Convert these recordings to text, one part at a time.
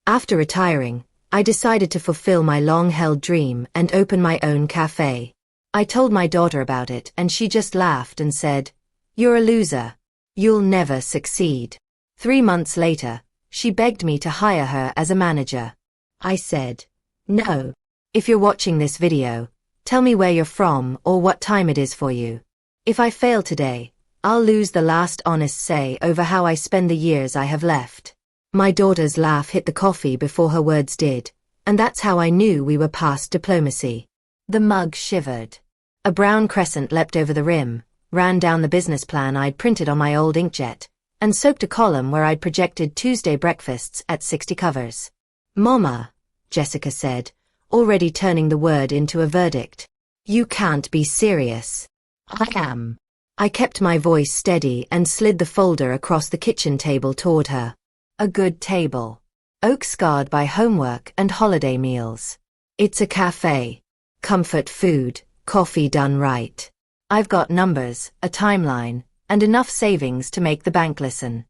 After retiring, I decided to fulfill my long-held dream and open my own cafe. I told my daughter about it and she just laughed and said, "You're a loser. You'll never succeed." 3 months later, she begged me to hire her as a manager. I said, "No. If you're watching this video, tell me where you're from or what time it is for you. If I fail today, I'll lose the last honest say over how I spend the years I have left." My daughter's laugh hit the coffee before her words did, and that's how I knew we were past diplomacy. The mug shivered. A brown crescent leapt over the rim, ran down the business plan I'd printed on my old inkjet, and soaked a column where I'd projected Tuesday breakfasts at 60 covers. "Mama," Jessica said, already turning the word into a verdict. "You can't be serious." "I am." I kept my voice steady and slid the folder across the kitchen table toward her. A good table. Oak scarred by homework and holiday meals. It's a cafe. Comfort food, coffee done right. I've got numbers, a timeline, and enough savings to make the bank listen.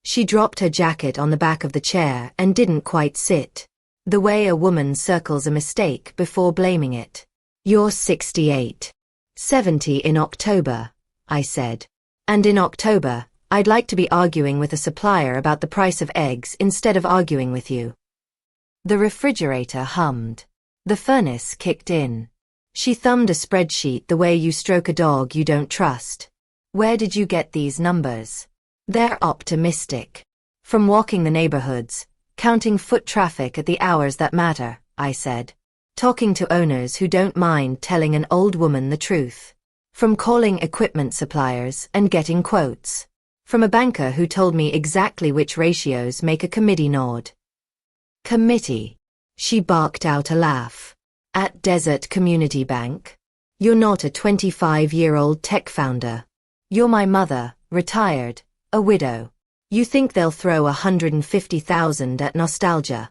She dropped her jacket on the back of the chair and didn't quite sit. The way a woman circles a mistake before blaming it. "You're 68. 70 in October," I said. "And in October, I'd like to be arguing with a supplier about the price of eggs instead of arguing with you." The refrigerator hummed. The furnace kicked in. She thumbed a spreadsheet the way you stroke a dog you don't trust. "Where did you get these numbers?" "They're optimistic. From walking the neighborhoods, counting foot traffic at the hours that matter," I said. "Talking to owners who don't mind telling an old woman the truth. From calling equipment suppliers and getting quotes. From a banker who told me exactly which ratios make a committee nod." "Committee?" She barked out a laugh. "At Desert Community Bank? You're not a 25-year-old tech founder. You're my mother, retired, a widow. You think they'll throw 150,000 at nostalgia?"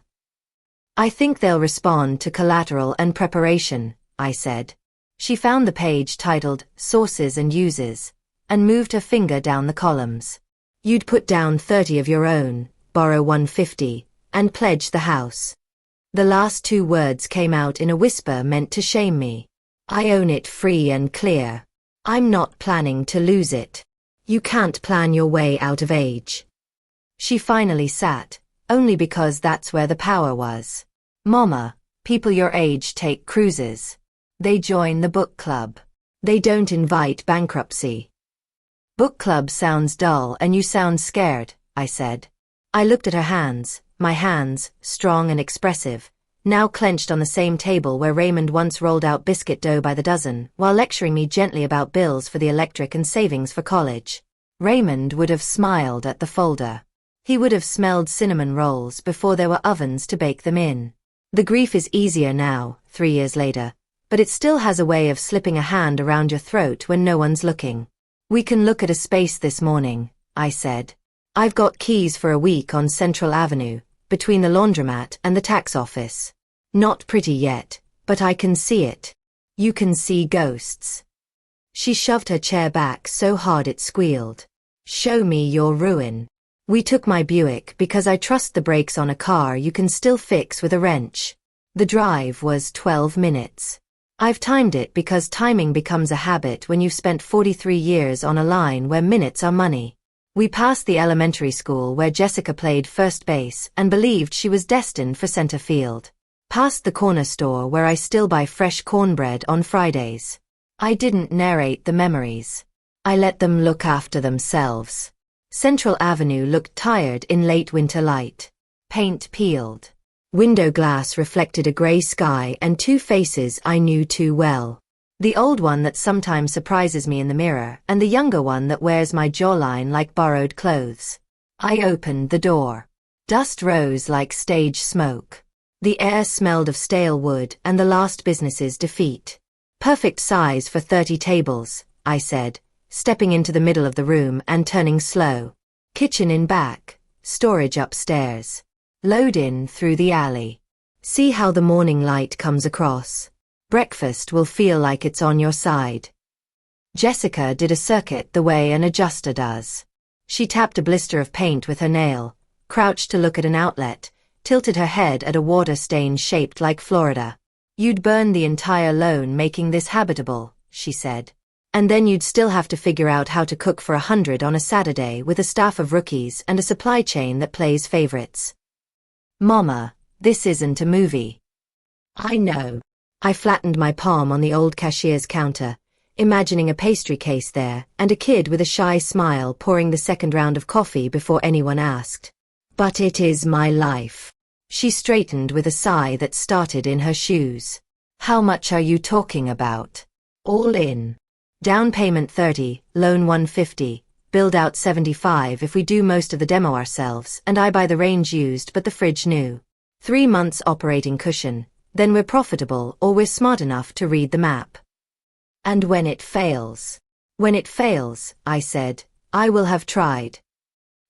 "I think they'll respond to collateral and preparation," I said. She found the page titled Sources and Uses, and moved her finger down the columns. "You'd put down 30 of your own, borrow 150, and pledge the house." The last 2 words came out in a whisper meant to shame me. "I own it free and clear. I'm not planning to lose it. You can't plan your way out of age." She finally sat, only because that's where the power was. "Mama, people your age take cruises. They join the book club. They don't invite bankruptcy." "Book club sounds dull and you sound scared," I said. I looked at her hands, my hands, strong and expressive, now clenched on the same table where Raymond once rolled out biscuit dough by the dozen, while lecturing me gently about bills for the electric and savings for college. Raymond would have smiled at the folder. He would have smelled cinnamon rolls before there were ovens to bake them in. The grief is easier now, 3 years later, but it still has a way of slipping a hand around your throat when no one's looking. "We can look at a space this morning," I said. "I've got keys for a week on Central Avenue, between the laundromat and the tax office. Not pretty yet, but I can see it. You can see ghosts." She shoved her chair back so hard it squealed. "Show me your ruin." We took my Buick because I trust the brakes on a car you can still fix with a wrench. The drive was 12 minutes. I've timed it because timing becomes a habit when you've spent 43 years on a line where minutes are money. We passed the elementary school where Jessica played first base and believed she was destined for center field. Past the corner store where I still buy fresh cornbread on Fridays. I didn't narrate the memories. I let them look after themselves. Central Avenue looked tired in late winter light. Paint peeled. Window glass reflected a gray sky and 2 faces I knew too well. The old one that sometimes surprises me in the mirror and the younger one that wears my jawline like borrowed clothes. I opened the door. Dust rose like stage smoke. The air smelled of stale wood and the last business's defeat. "Perfect size for 30 tables," I said, stepping into the middle of the room and turning slow. "Kitchen in back, storage upstairs. Load in through the alley. See how the morning light comes across. Breakfast will feel like it's on your side." Jessica did a circuit the way an adjuster does. She tapped a blister of paint with her nail, crouched to look at an outlet, tilted her head at a water stain shaped like Florida. You'd burn the entire loan making this habitable, she said. And then you'd still have to figure out how to cook for 100 on a Saturday with a staff of rookies and a supply chain that plays favorites. Mama, this isn't a movie. I know. I flattened my palm on the old cashier's counter, imagining a pastry case there and a kid with a shy smile pouring the second round of coffee before anyone asked. But it is my life. She straightened with a sigh that started in her shoes. How much are you talking about? All in. Down payment 30, loan 150, build out 75 if we do most of the demo ourselves and I buy the range used but the fridge new. 3 months operating cushion, then we're profitable or we're smart enough to read the map. And when it fails? When it fails, I said, I will have tried.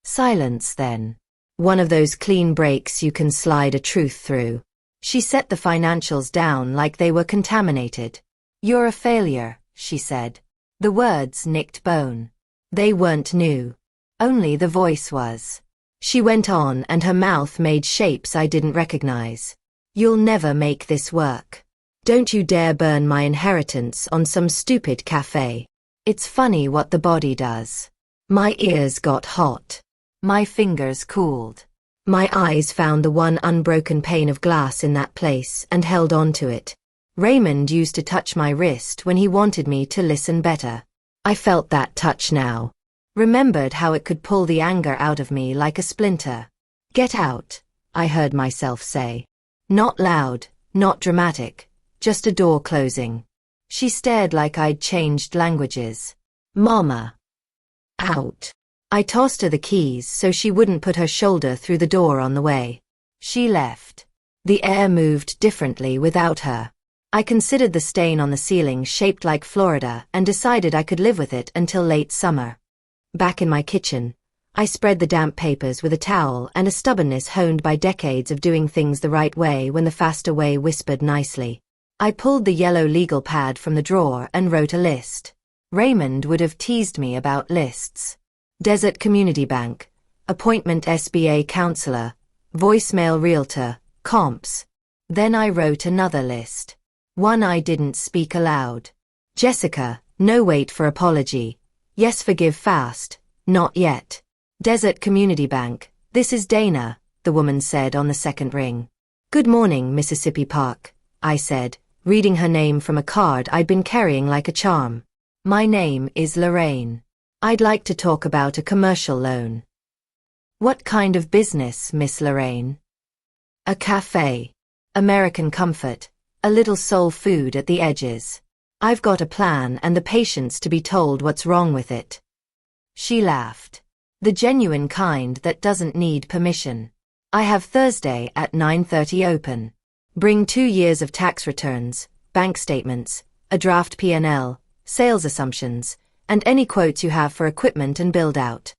Silence then. One of those clean breaks you can slide a truth through. She set the financials down like they were contaminated. You're a failure, she said. The words nicked bone. They weren't new. Only the voice was. She went on and her mouth made shapes I didn't recognize. You'll never make this work. Don't you dare burn my inheritance on some stupid cafe. It's funny what the body does. My ears got hot. My fingers cooled. My eyes found the one unbroken pane of glass in that place and held on to it. Raymond used to touch my wrist when he wanted me to listen better. I felt that touch now. Remembered how it could pull the anger out of me like a splinter. Get out, I heard myself say. Not loud, not dramatic, just a door closing. She stared like I'd changed languages. Mama. Out. I tossed her the keys so she wouldn't put her shoulder through the door on the way. She left. The air moved differently without her. I considered the stain on the ceiling shaped like Florida and decided I could live with it until late summer. Back in my kitchen, I spread the damp papers with a towel and a stubbornness honed by decades of doing things the right way when the faster way whispered nicely. I pulled the yellow legal pad from the drawer and wrote a list. Raymond would have teased me about lists. Desert Community Bank, appointment SBA counselor, voicemail realtor, comps. Then I wrote another list. One I didn't speak aloud. Jessica, no wait for apology. Yes, forgive fast. Not yet. Desert Community Bank, this is Dana, the woman said on the second ring. Good morning, Mississippi Park, I said, reading her name from a card I'd been carrying like a charm. My name is Lorraine. I'd like to talk about a commercial loan. What kind of business, Miss Lorraine? A cafe. American comfort. A little soul food at the edges. I've got a plan and the patience to be told what's wrong with it. She laughed. The genuine kind that doesn't need permission. I have Thursday at 9:30 open. Bring 2 years of tax returns, bank statements, a draft P&L, sales assumptions, and any quotes you have for equipment and build out.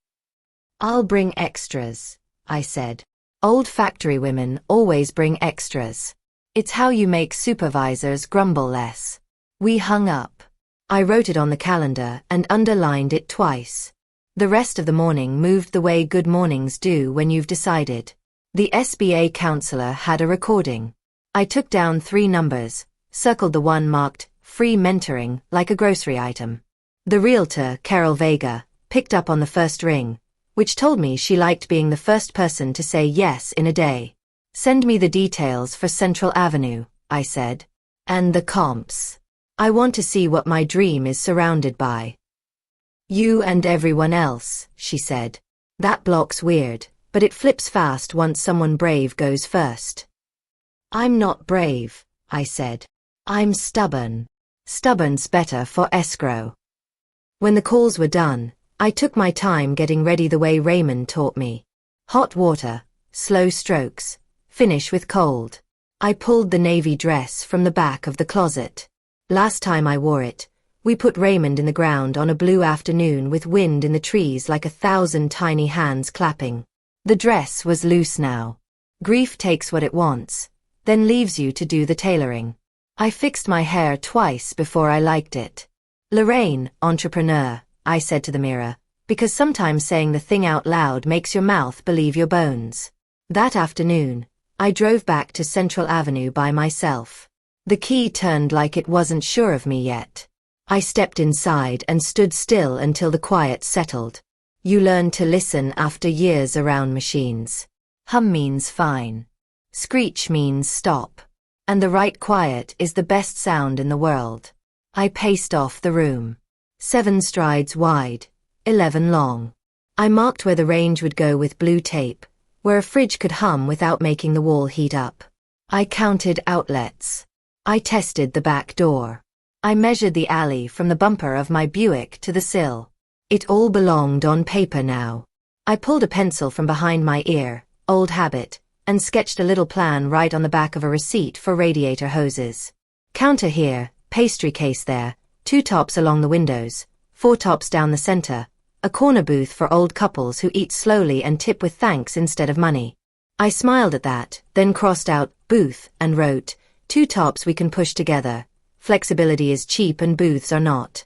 I'll bring extras, I said. Old factory women always bring extras. It's how you make supervisors grumble less. We hung up. I wrote it on the calendar and underlined it twice. The rest of the morning moved the way good mornings do when you've decided. The SBA counselor had a recording. I took down 3 numbers, circled the one marked free mentoring like a grocery item. The realtor, Carol Vega, picked up on the first ring, which told me she liked being the first person to say yes in a day. Send me the details for Central Avenue, I said. And the comps. I want to see what my dream is surrounded by. You and everyone else, she said. That block's weird, but it flips fast once someone brave goes first. I'm not brave, I said. I'm stubborn. Stubborn's better for escrow. When the calls were done, I took my time getting ready the way Raymond taught me. Hot water, slow strokes, finish with cold. I pulled the navy dress from the back of the closet. Last time I wore it, we put Raymond in the ground on a blue afternoon with wind in the trees like 1,000 tiny hands clapping. The dress was loose now. Grief takes what it wants, then leaves you to do the tailoring. I fixed my hair twice before I liked it. Lorraine, entrepreneur, I said to the mirror, because sometimes saying the thing out loud makes your mouth believe your bones. That afternoon, I drove back to Central Avenue by myself. The key turned like it wasn't sure of me yet. I stepped inside and stood still until the quiet settled. You learn to listen after years around machines. Hum means fine. Screech means stop. And the right quiet is the best sound in the world. I paced off the room. 7 strides wide, 11 long. I marked where the range would go with blue tape, where a fridge could hum without making the wall heat up. I counted outlets. I tested the back door. I measured the alley from the bumper of my Buick to the sill. It all belonged on paper now. I pulled a pencil from behind my ear, old habit, and sketched a little plan right on the back of a receipt for radiator hoses. Counter here, pastry case there, 2 tops along the windows, 4 tops down the center, a corner booth for old couples who eat slowly and tip with thanks instead of money. I smiled at that, then crossed out booth and wrote, 2 tops we can push together. Flexibility is cheap and booths are not.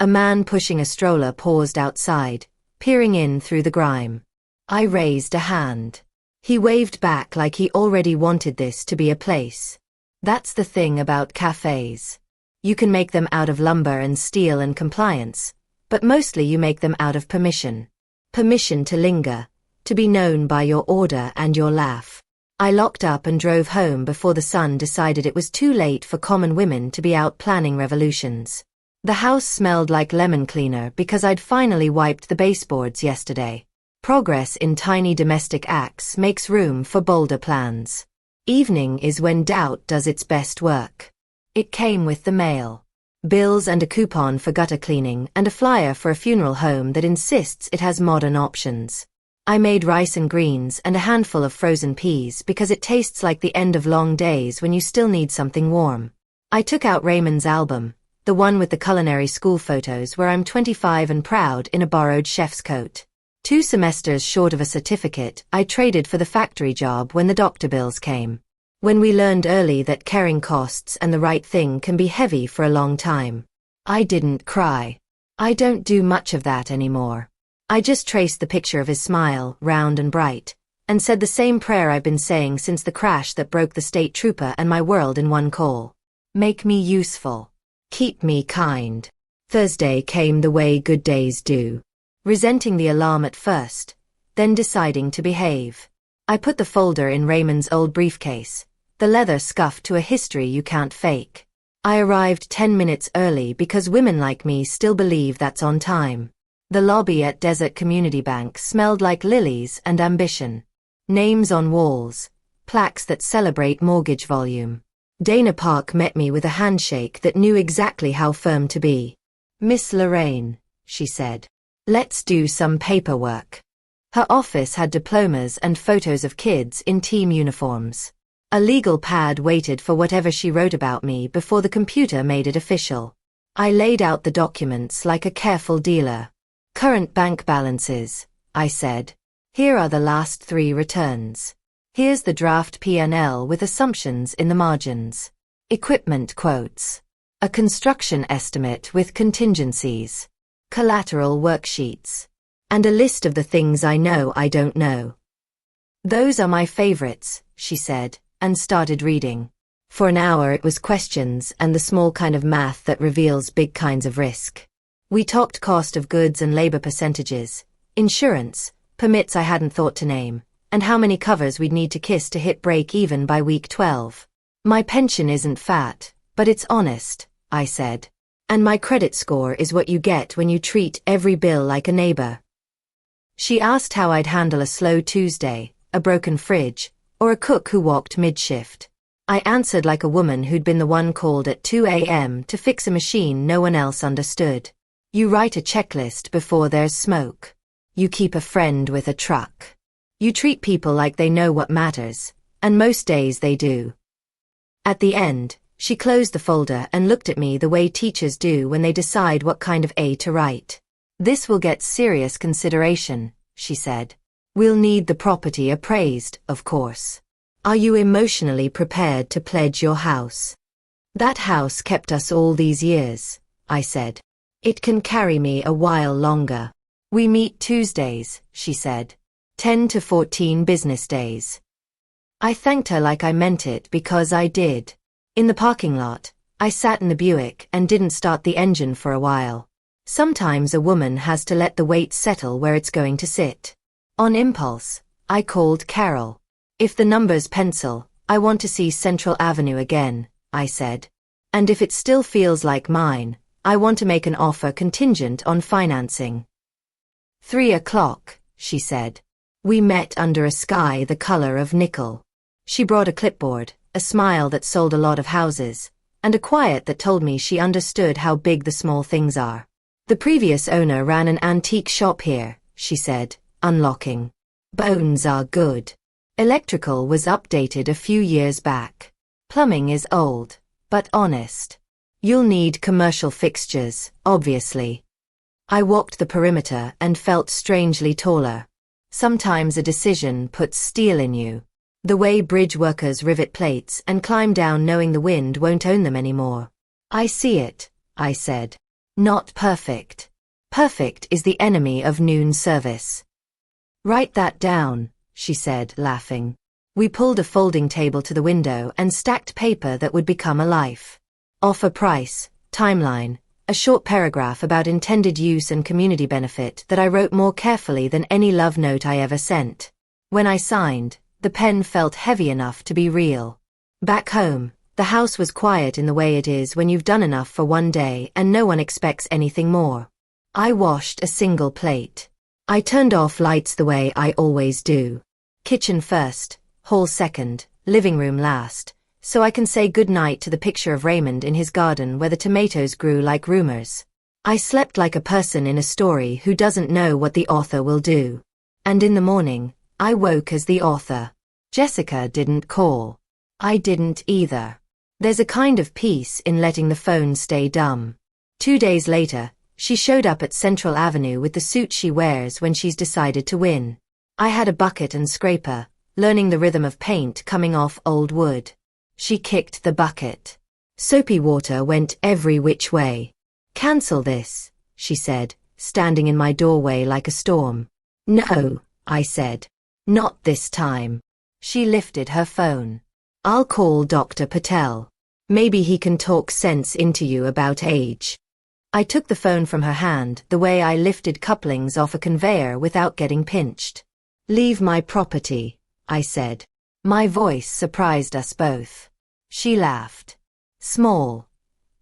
A man pushing a stroller paused outside, peering in through the grime. I raised a hand. He waved back like he already wanted this to be a place. That's the thing about cafes. You can make them out of lumber and steel and compliance, but mostly you make them out of permission. Permission to linger, to be known by your order and your laugh. I locked up and drove home before the sun decided it was too late for common women to be out planning revolutions. The house smelled like lemon cleaner because I'd finally wiped the baseboards yesterday. Progress in tiny domestic acts makes room for bolder plans. Evening is when doubt does its best work. It came with the mail. Bills and a coupon for gutter cleaning and a flyer for a funeral home that insists it has modern options. I made rice and greens and a handful of frozen peas because it tastes like the end of long days when you still need something warm. I took out Raymond's album, the one with the culinary school photos where I'm 25 and proud in a borrowed chef's coat. 2 semesters short of a certificate, I traded for the factory job when the doctor bills came. When we learned early that carrying costs and the right thing can be heavy for a long time. I didn't cry. I don't do much of that anymore. I just traced the picture of his smile, round and bright, and said the same prayer I've been saying since the crash that broke the state trooper and my world in one call. Make me useful. Keep me kind. Thursday came the way good days do. Resenting the alarm at first, then deciding to behave. I put the folder in Raymond's old briefcase, the leather scuffed to a history you can't fake. I arrived 10 minutes early because women like me still believe that's on time. The lobby at Desert Community Bank smelled like lilies and ambition. Names on walls, plaques that celebrate mortgage volume. Dana Park met me with a handshake that knew exactly how firm to be. Miss Lorraine, she said. Let's do some paperwork. Her office had diplomas and photos of kids in team uniforms. A legal pad waited for whatever she wrote about me before the computer made it official. I laid out the documents like a careful dealer. Current bank balances, I said. Here are the last 3 returns. Here's the draft P&L with assumptions in the margins. Equipment quotes. A construction estimate with contingencies. Collateral worksheets. And a list of the things I know I don't know. Those are my favorites, she said, and started reading. For an hour it was questions and the small kind of math that reveals big kinds of risk. We talked cost of goods and labor percentages, insurance, permits I hadn't thought to name, and how many covers we'd need to kiss to hit break even by week 12. My pension isn't fat, but it's honest, I said. And my credit score is what you get when you treat every bill like a neighbor. She asked how I'd handle a slow Tuesday, a broken fridge, or a cook who walked mid-shift. I answered like a woman who'd been the one called at 2 a.m. to fix a machine no one else understood. You write a checklist before there's smoke. You keep a friend with a truck. You treat people like they know what matters, and most days they do. At the end, she closed the folder and looked at me the way teachers do when they decide what kind of A to write. This will get serious consideration, she said. We'll need the property appraised, of course. Are you emotionally prepared to pledge your house? That house kept us all these years, I said. It can carry me a while longer. We meet Tuesdays, she said. 10 to 14 business days. I thanked her like I meant it because I did. In the parking lot, I sat in the Buick and didn't start the engine for a while. Sometimes a woman has to let the weight settle where it's going to sit. On impulse, I called Carol. If the numbers pencil, I want to see Central Avenue again, I said. And if it still feels like mine, I want to make an offer contingent on financing. 3 o'clock, she said. We met under a sky the color of nickel. She brought a clipboard, a smile that sold a lot of houses, and a quiet that told me she understood how big the small things are. The previous owner ran an antique shop here, she said, unlocking. Bones are good. Electrical was updated a few years back. Plumbing is old, but honest. You'll need commercial fixtures, obviously. I walked the perimeter and felt strangely taller. Sometimes a decision puts steel in you. The way bridge workers rivet plates and climb down knowing the wind won't own them anymore. I see it, I said. Not perfect. Perfect is the enemy of noon service. Write that down, she said, laughing. We pulled a folding table to the window and stacked paper that would become a life. Offer price, timeline, a short paragraph about intended use and community benefit that I wrote more carefully than any love note I ever sent. When I signed, the pen felt heavy enough to be real. Back home, the house was quiet in the way it is when you've done enough for one day and no one expects anything more. I washed a single plate. I turned off lights the way I always do. Kitchen first, hall second, living room last, so I can say goodnight to the picture of Raymond in his garden where the tomatoes grew like rumors. I slept like a person in a story who doesn't know what the author will do. And in the morning, I woke as the author. Jessica didn't call. I didn't either. There's a kind of peace in letting the phone stay dumb. 2 days later, she showed up at Central Avenue with the suit she wears when she's decided to win. I had a bucket and scraper, learning the rhythm of paint coming off old wood. She kicked the bucket. Soapy water went every which way. Cancel this, she said, standing in my doorway like a storm. No, I said. Not this time. She lifted her phone. I'll call Dr. Patel. Maybe he can talk sense into you about age. I took the phone from her hand the way I lifted couplings off a conveyor without getting pinched. Leave my property, I said. My voice surprised us both. She laughed. Small.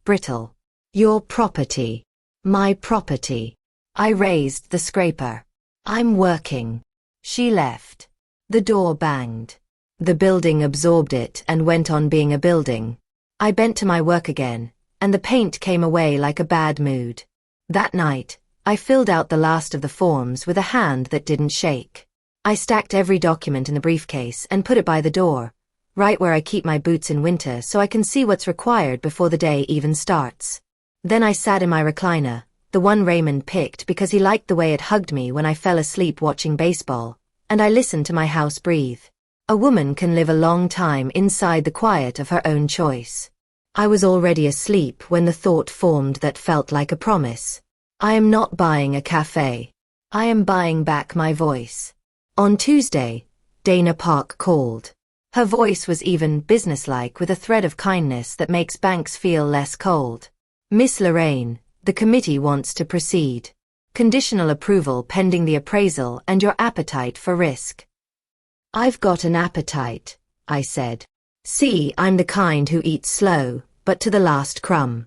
Brittle. Your property. My property. I raised the scraper. I'm working. She left. The door banged. The building absorbed it and went on being a building. I bent to my work again, and the paint came away like a bad mood. That night, I filled out the last of the forms with a hand that didn't shake. I stacked every document in the briefcase and put it by the door, right where I keep my boots in winter so I can see what's required before the day even starts. Then I sat in my recliner, the one Raymond picked because he liked the way it hugged me when I fell asleep watching baseball, and I listened to my house breathe. A woman can live a long time inside the quiet of her own choice. I was already asleep when the thought formed that felt like a promise. I am not buying a cafe. I am buying back my voice. On Tuesday, Dana Park called. Her voice was even businesslike with a thread of kindness that makes banks feel less cold. Miss Lorraine, the committee wants to proceed. Conditional approval pending the appraisal and your appetite for risk. I've got an appetite, I said. See, I'm the kind who eats slow, but to the last crumb.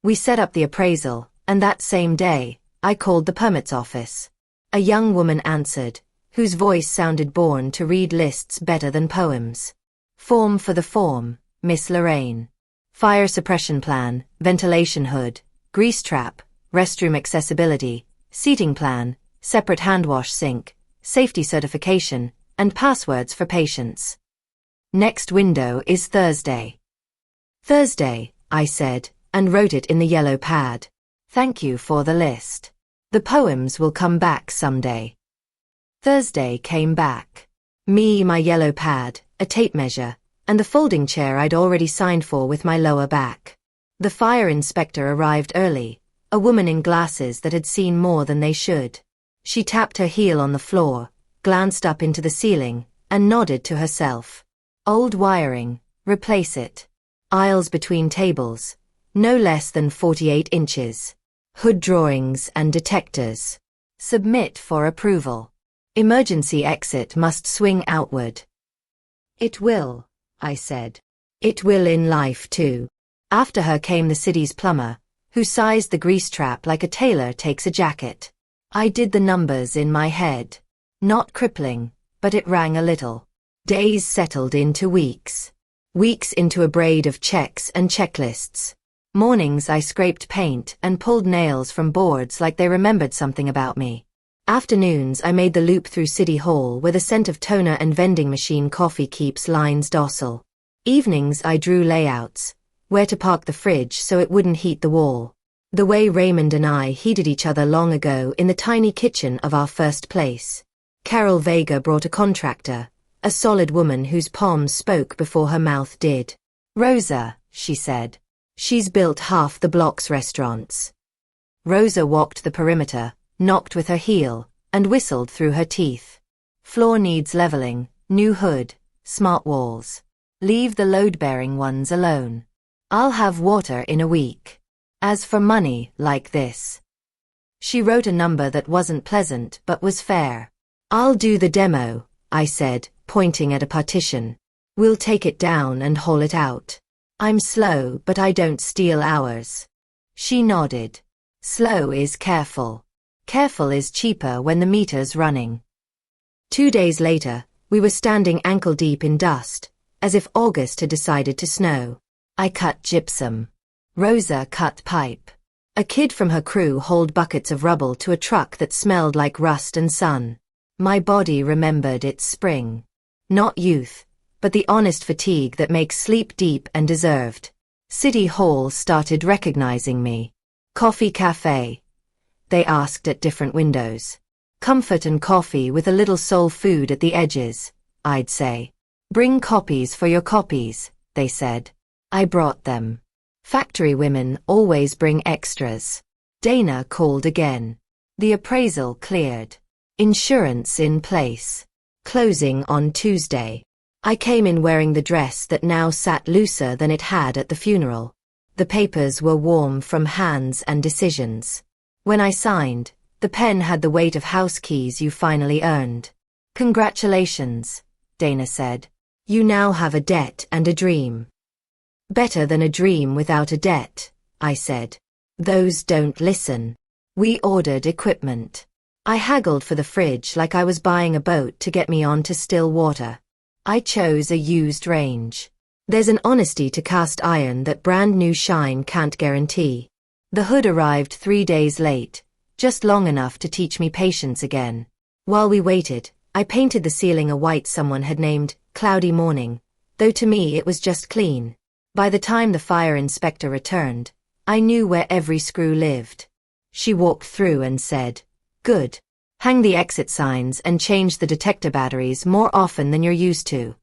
We set up the appraisal, and that same day, I called the permits office. A young woman answered, whose voice sounded born to read lists better than poems. Form for the form, Miss Lorraine. Fire suppression plan, ventilation hood, grease trap, restroom accessibility, seating plan, separate handwash sink, safety certification, and passwords for patients. Next window is Thursday. Thursday, I said, and wrote it in the yellow pad. Thank you for the list. The poems will come back someday. Thursday came back. Me, my yellow pad, a tape measure, and the folding chair I'd already signed for with my lower back. The fire inspector arrived early, a woman in glasses that had seen more than they should. She tapped her heel on the floor, glanced up into the ceiling, and nodded to herself. Old wiring, replace it. Aisles between tables, no less than 48 inches. Hood drawings and detectors. Submit for approval. Emergency exit must swing outward. It will, I said. It will in life too. After her came the city's plumber, who sized the grease trap like a tailor takes a jacket. I did the numbers in my head. Not crippling, but it rang a little. Days settled into weeks. Weeks into a braid of checks and checklists. Mornings I scraped paint and pulled nails from boards like they remembered something about me. Afternoons I made the loop through City Hall where the scent of toner and vending machine coffee keeps lines docile. Evenings I drew layouts, where to park the fridge so it wouldn't heat the wall. The way Raymond and I heated each other long ago in the tiny kitchen of our first place. Carol Vega brought a contractor, a solid woman whose palms spoke before her mouth did. Rosa, she said. She's built half the block's restaurants. Rosa walked the perimeter, knocked with her heel, and whistled through her teeth. Floor needs leveling, new hood, smart walls. Leave the load-bearing ones alone. I'll have water in a week. As for money, like this. She wrote a number that wasn't pleasant but was fair. I'll do the demo, I said, pointing at a partition. We'll take it down and haul it out. I'm slow, but I don't steal hours. She nodded. Slow is careful. Careful is cheaper when the meter's running. 2 days later, we were standing ankle-deep in dust, as if August had decided to snow. I cut gypsum. Rosa cut pipe. A kid from her crew hauled buckets of rubble to a truck that smelled like rust and sun. My body remembered its spring. Not youth, but the honest fatigue that makes sleep deep and deserved. City Hall started recognizing me. Coffee cafe, they asked at different windows. Comfort and coffee with a little soul food at the edges, I'd say. Bring copies for your copies, they said. I brought them. Factory women always bring extras. Dana called again. The appraisal cleared. Insurance in place. Closing on Tuesday. I came in wearing the dress that now sat looser than it had at the funeral. The papers were warm from hands and decisions. When I signed, the pen had the weight of house keys you finally earned. Congratulations, Dana said. You now have a debt and a dream. Better than a dream without a debt, I said. Those don't listen. We ordered equipment. I haggled for the fridge like I was buying a boat to get me onto still water. I chose a used range. There's an honesty to cast iron that brand new shine can't guarantee. The hood arrived 3 days late, just long enough to teach me patience again. While we waited, I painted the ceiling a white someone had named Cloudy Morning, though to me it was just clean. By the time the fire inspector returned, I knew where every screw lived. She walked through and said, Good. Hang the exit signs and change the detector batteries more often than you're used to.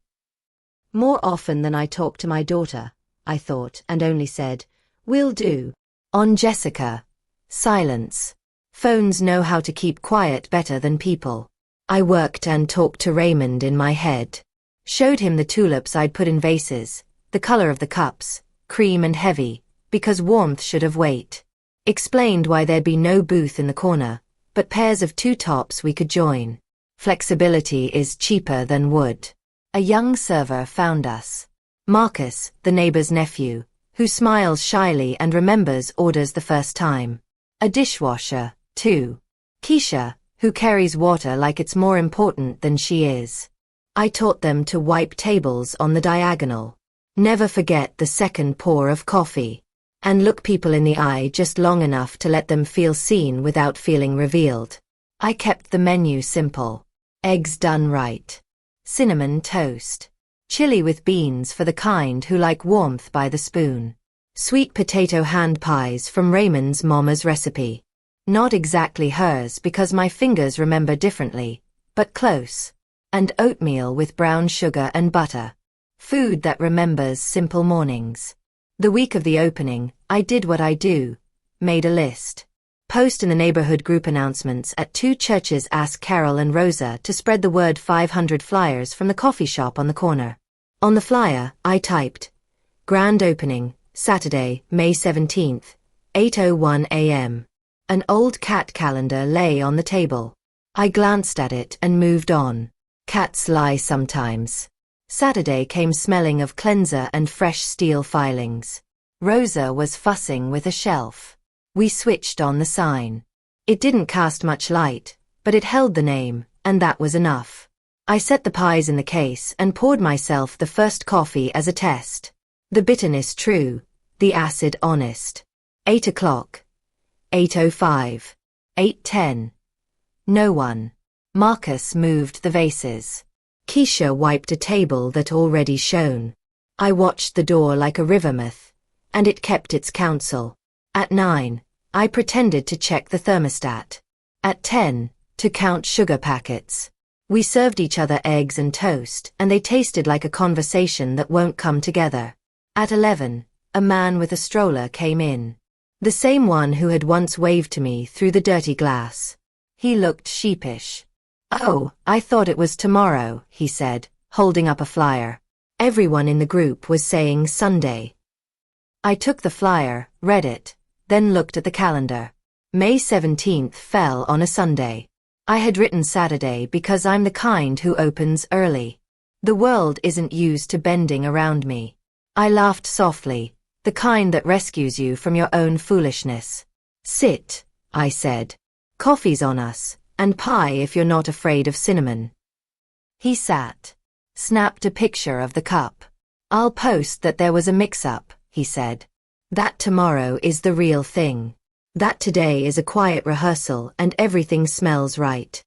More often than I talk to my daughter, I thought, and only said, Will do. On Jessica. Silence. Phones know how to keep quiet better than people. I worked and talked to Raymond in my head. Showed him the tulips I'd put in vases, the color of the cups, cream and heavy, because warmth should have weight. Explained why there'd be no booth in the corner, but pairs of 2 tops we could join. Flexibility is cheaper than wood. A young server found us. Marcus, the neighbor's nephew, who smiles shyly and remembers orders the first time. A dishwasher, too. Keisha, who carries water like it's more important than she is. I taught them to wipe tables on the diagonal. Never forget the second pour of coffee. And look people in the eye just long enough to let them feel seen without feeling revealed. I kept the menu simple. Eggs done right. Cinnamon toast. Chili with beans for the kind who like warmth by the spoon. Sweet potato hand pies from Raymond's mama's recipe. Not exactly hers because my fingers remember differently, but close. And oatmeal with brown sugar and butter. Food that remembers simple mornings. The week of the opening, I did what I do. Made a list. Post in the neighborhood group announcements at 2 churches. Ask Carol and Rosa to spread the word. 500 flyers from the coffee shop on the corner. On the flyer, I typed, "Grand opening, Saturday, May 17th, 8:01 a.m. An old cat calendar lay on the table. I glanced at it and moved on. Cats lie sometimes. Saturday came smelling of cleanser and fresh steel filings. Rosa was fussing with a shelf. We switched on the sign. It didn't cast much light, but it held the name, and that was enough. I set the pies in the case and poured myself the first coffee as a test. The bitterness true, the acid honest. 8 o'clock. 8:05. 8:10. No one. Marcus moved the vases. Keisha wiped a table that already shone. I watched the door like a river myth, and it kept its counsel. At 9, I pretended to check the thermostat. At 10, to count sugar packets. We served each other eggs and toast, and they tasted like a conversation that won't come together. At 11, a man with a stroller came in. The same one who had once waved to me through the dirty glass. He looked sheepish. "Oh, I thought it was tomorrow," he said, holding up a flyer. Everyone in the group was saying Sunday. I took the flyer, read it, then looked at the calendar. May 17th fell on a Sunday. I had written Saturday because I'm the kind who opens early. The world isn't used to bending around me. I laughed softly, the kind that rescues you from your own foolishness. "Sit," I said. "Coffee's on us, and pie if you're not afraid of cinnamon." He sat. Snapped a picture of the cup. "I'll post that there was a mix-up," he said. "That tomorrow is the real thing. That today is a quiet rehearsal and everything smells right."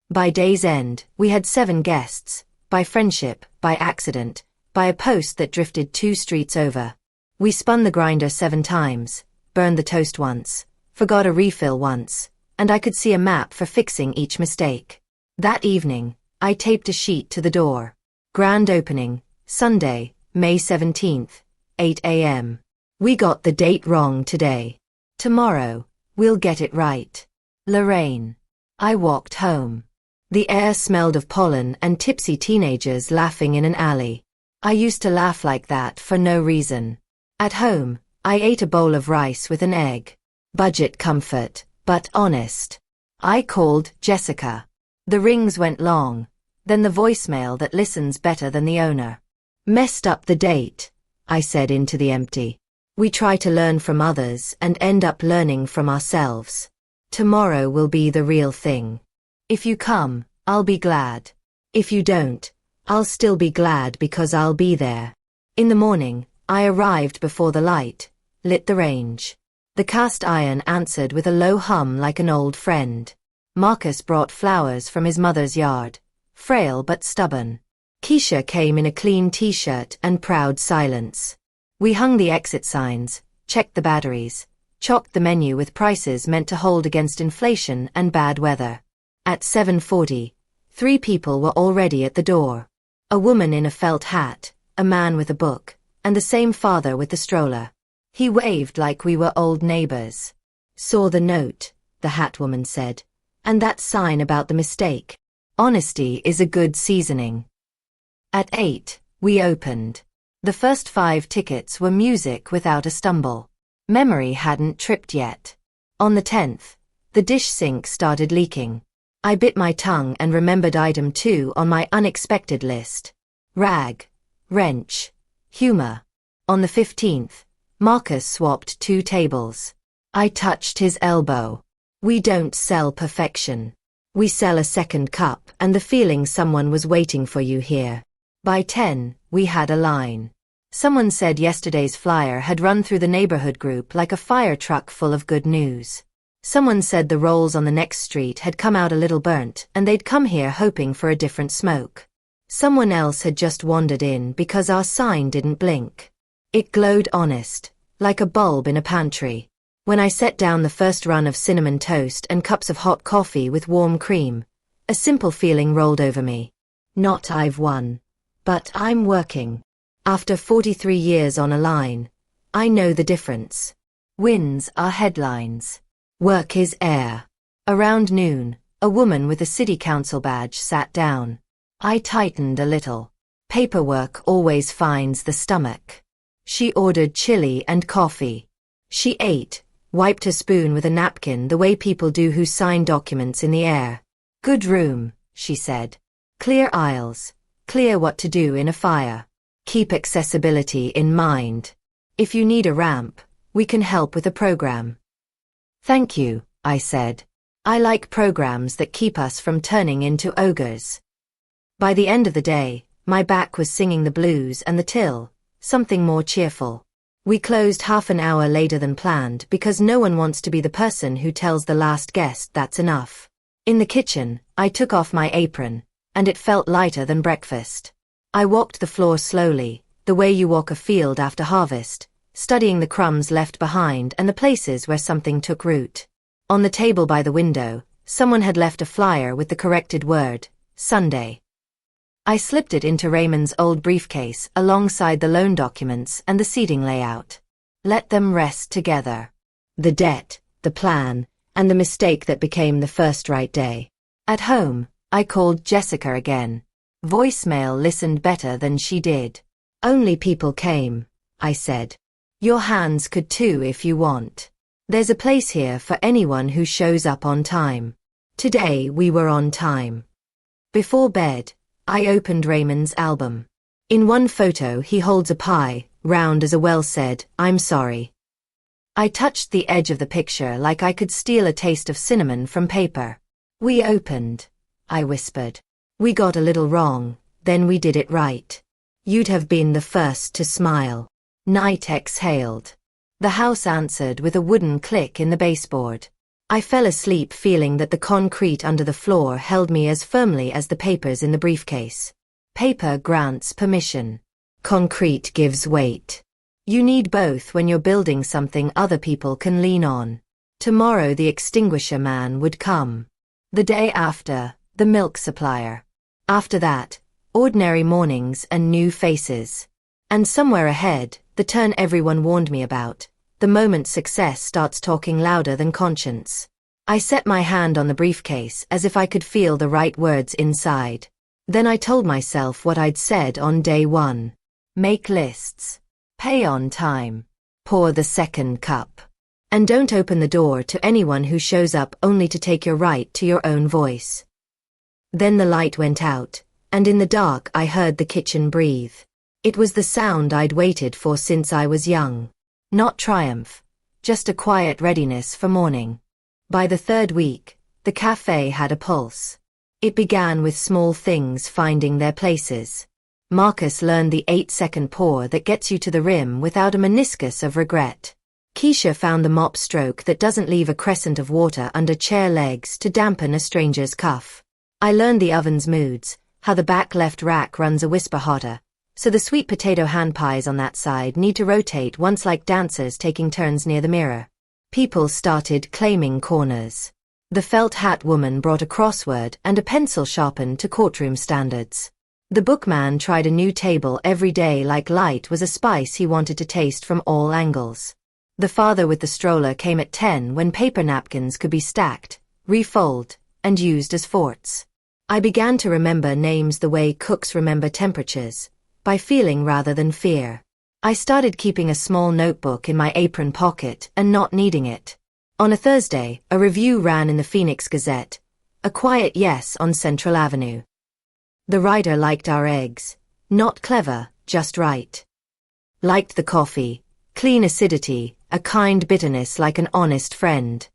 By day's end, we had 7 guests, by friendship, by accident, by a post that drifted 2 streets over. We spun the grinder 7 times, burned the toast once, forgot a refill once, and I could see a map for fixing each mistake. That evening, I taped a sheet to the door. Grand opening, Sunday, May 17th, 8 a.m. We got the date wrong today. Tomorrow, we'll get it right. Lorraine. I walked home. The air smelled of pollen and tipsy teenagers laughing in an alley. I used to laugh like that for no reason. At home, I ate a bowl of rice with an egg. Budget comfort, but honest. I called Jessica. The rings went long, then the voicemail that listens better than the owner. "Messed up the date," I said into the empty. We try to learn from others and end up learning from ourselves. Tomorrow will be the real thing. If you come, I'll be glad. If you don't, I'll still be glad because I'll be there. In the morning, I arrived before the light, lit the range. The cast iron answered with a low hum like an old friend. Marcus brought flowers from his mother's yard, frail but stubborn. Keisha came in a clean t-shirt and proud silence. We hung the exit signs, checked the batteries, chalked the menu with prices meant to hold against inflation and bad weather. At 7:40, 3 people were already at the door. A woman in a felt hat, a man with a book, and the same father with the stroller. He waved like we were old neighbors. "Saw the note," the hat woman said, "and that sign about the mistake. Honesty is a good seasoning." At 8, we opened. The first 5 tickets were music without a stumble. Memory hadn't tripped yet. On the 10th, the dish sink started leaking. I bit my tongue and remembered item 2 on my unexpected list. Rag, wrench, humor. On the 15th, Marcus swapped 2 tables. I touched his elbow. We don't sell perfection. We sell a second cup and the feeling someone was waiting for you here. By 10, we had a line. Someone said yesterday's flyer had run through the neighborhood group like a fire truck full of good news. Someone said the rolls on the next street had come out a little burnt and they'd come here hoping for a different smoke. Someone else had just wandered in because our sign didn't blink. It glowed honest, like a bulb in a pantry. When I set down the first run of cinnamon toast and cups of hot coffee with warm cream, a simple feeling rolled over me. Not I've won, but I'm working. After 43 years on a line, I know the difference. Wins are headlines. Work is air. Around noon, a woman with a city council badge sat down. I tightened a little. Paperwork always finds the stomach. She ordered chili and coffee. She ate, wiped a spoon with a napkin the way people do who sign documents in the air. Good room, she said. Clear aisles. Clear what to do in a fire. Keep accessibility in mind. If you need a ramp, we can help with a program. Thank you, I said. I like programs that keep us from turning into ogres. By the end of the day, my back was singing the blues and the till, something more cheerful. We closed half an hour later than planned because no one wants to be the person who tells the last guest that's enough. In the kitchen, I took off my apron, and it felt lighter than breakfast. I walked the floor slowly, the way you walk a field after harvest, studying the crumbs left behind and the places where something took root. On the table by the window, someone had left a flyer with the corrected word, Sunday. I slipped it into Raymond's old briefcase alongside the loan documents and the seating layout. Let them rest together. The debt, the plan, and the mistake that became the first right day. At home, I called Jessica again. Voicemail listened better than she did. Only people came, I said. Your hands could too if you want. There's a place here for anyone who shows up on time. Today we were on time. Before bed, I opened Raymond's album. In one photo he holds a pie, round as a well said, "I'm sorry." I touched the edge of the picture like I could steal a taste of cinnamon from paper. We opened, I whispered. We got a little wrong, then we did it right. You'd have been the first to smile. Night exhaled. The house answered with a wooden click in the baseboard. I fell asleep feeling that the concrete under the floor held me as firmly as the papers in the briefcase. Paper grants permission. Concrete gives weight. You need both when you're building something other people can lean on. Tomorrow the extinguisher man would come. The day after, the milk supplier. After that, ordinary mornings and new faces. And somewhere ahead, the turn everyone warned me about, the moment success starts talking louder than conscience. I set my hand on the briefcase as if I could feel the right words inside. Then I told myself what I'd said on day one. Make lists. Pay on time. Pour the second cup. And don't open the door to anyone who shows up only to take your right to your own voice. Then the light went out, and in the dark I heard the kitchen breathe. It was the sound I'd waited for since I was young. Not triumph, just a quiet readiness for morning. By the third week, the cafe had a pulse. It began with small things finding their places. Marcus learned the 8-second pour that gets you to the rim without a meniscus of regret. Keisha found the mop stroke that doesn't leave a crescent of water under chair legs to dampen a stranger's cuff. I learned the oven's moods, how the back left rack runs a whisper hotter, so the sweet potato hand pies on that side need to rotate once like dancers taking turns near the mirror. People started claiming corners. The felt hat woman brought a crossword and a pencil sharpened to courtroom standards. The bookman tried a new table every day like light was a spice he wanted to taste from all angles. The father with the stroller came at 10 when paper napkins could be stacked, refolded, and used as forts. I began to remember names the way cooks remember temperatures, by feeling rather than fear. I started keeping a small notebook in my apron pocket and not needing it. On a Thursday, a review ran in the Phoenix Gazette, a quiet yes on Central Avenue. The writer liked our eggs, not clever, just right. Liked the coffee, clean acidity, a kind bitterness like an honest friend.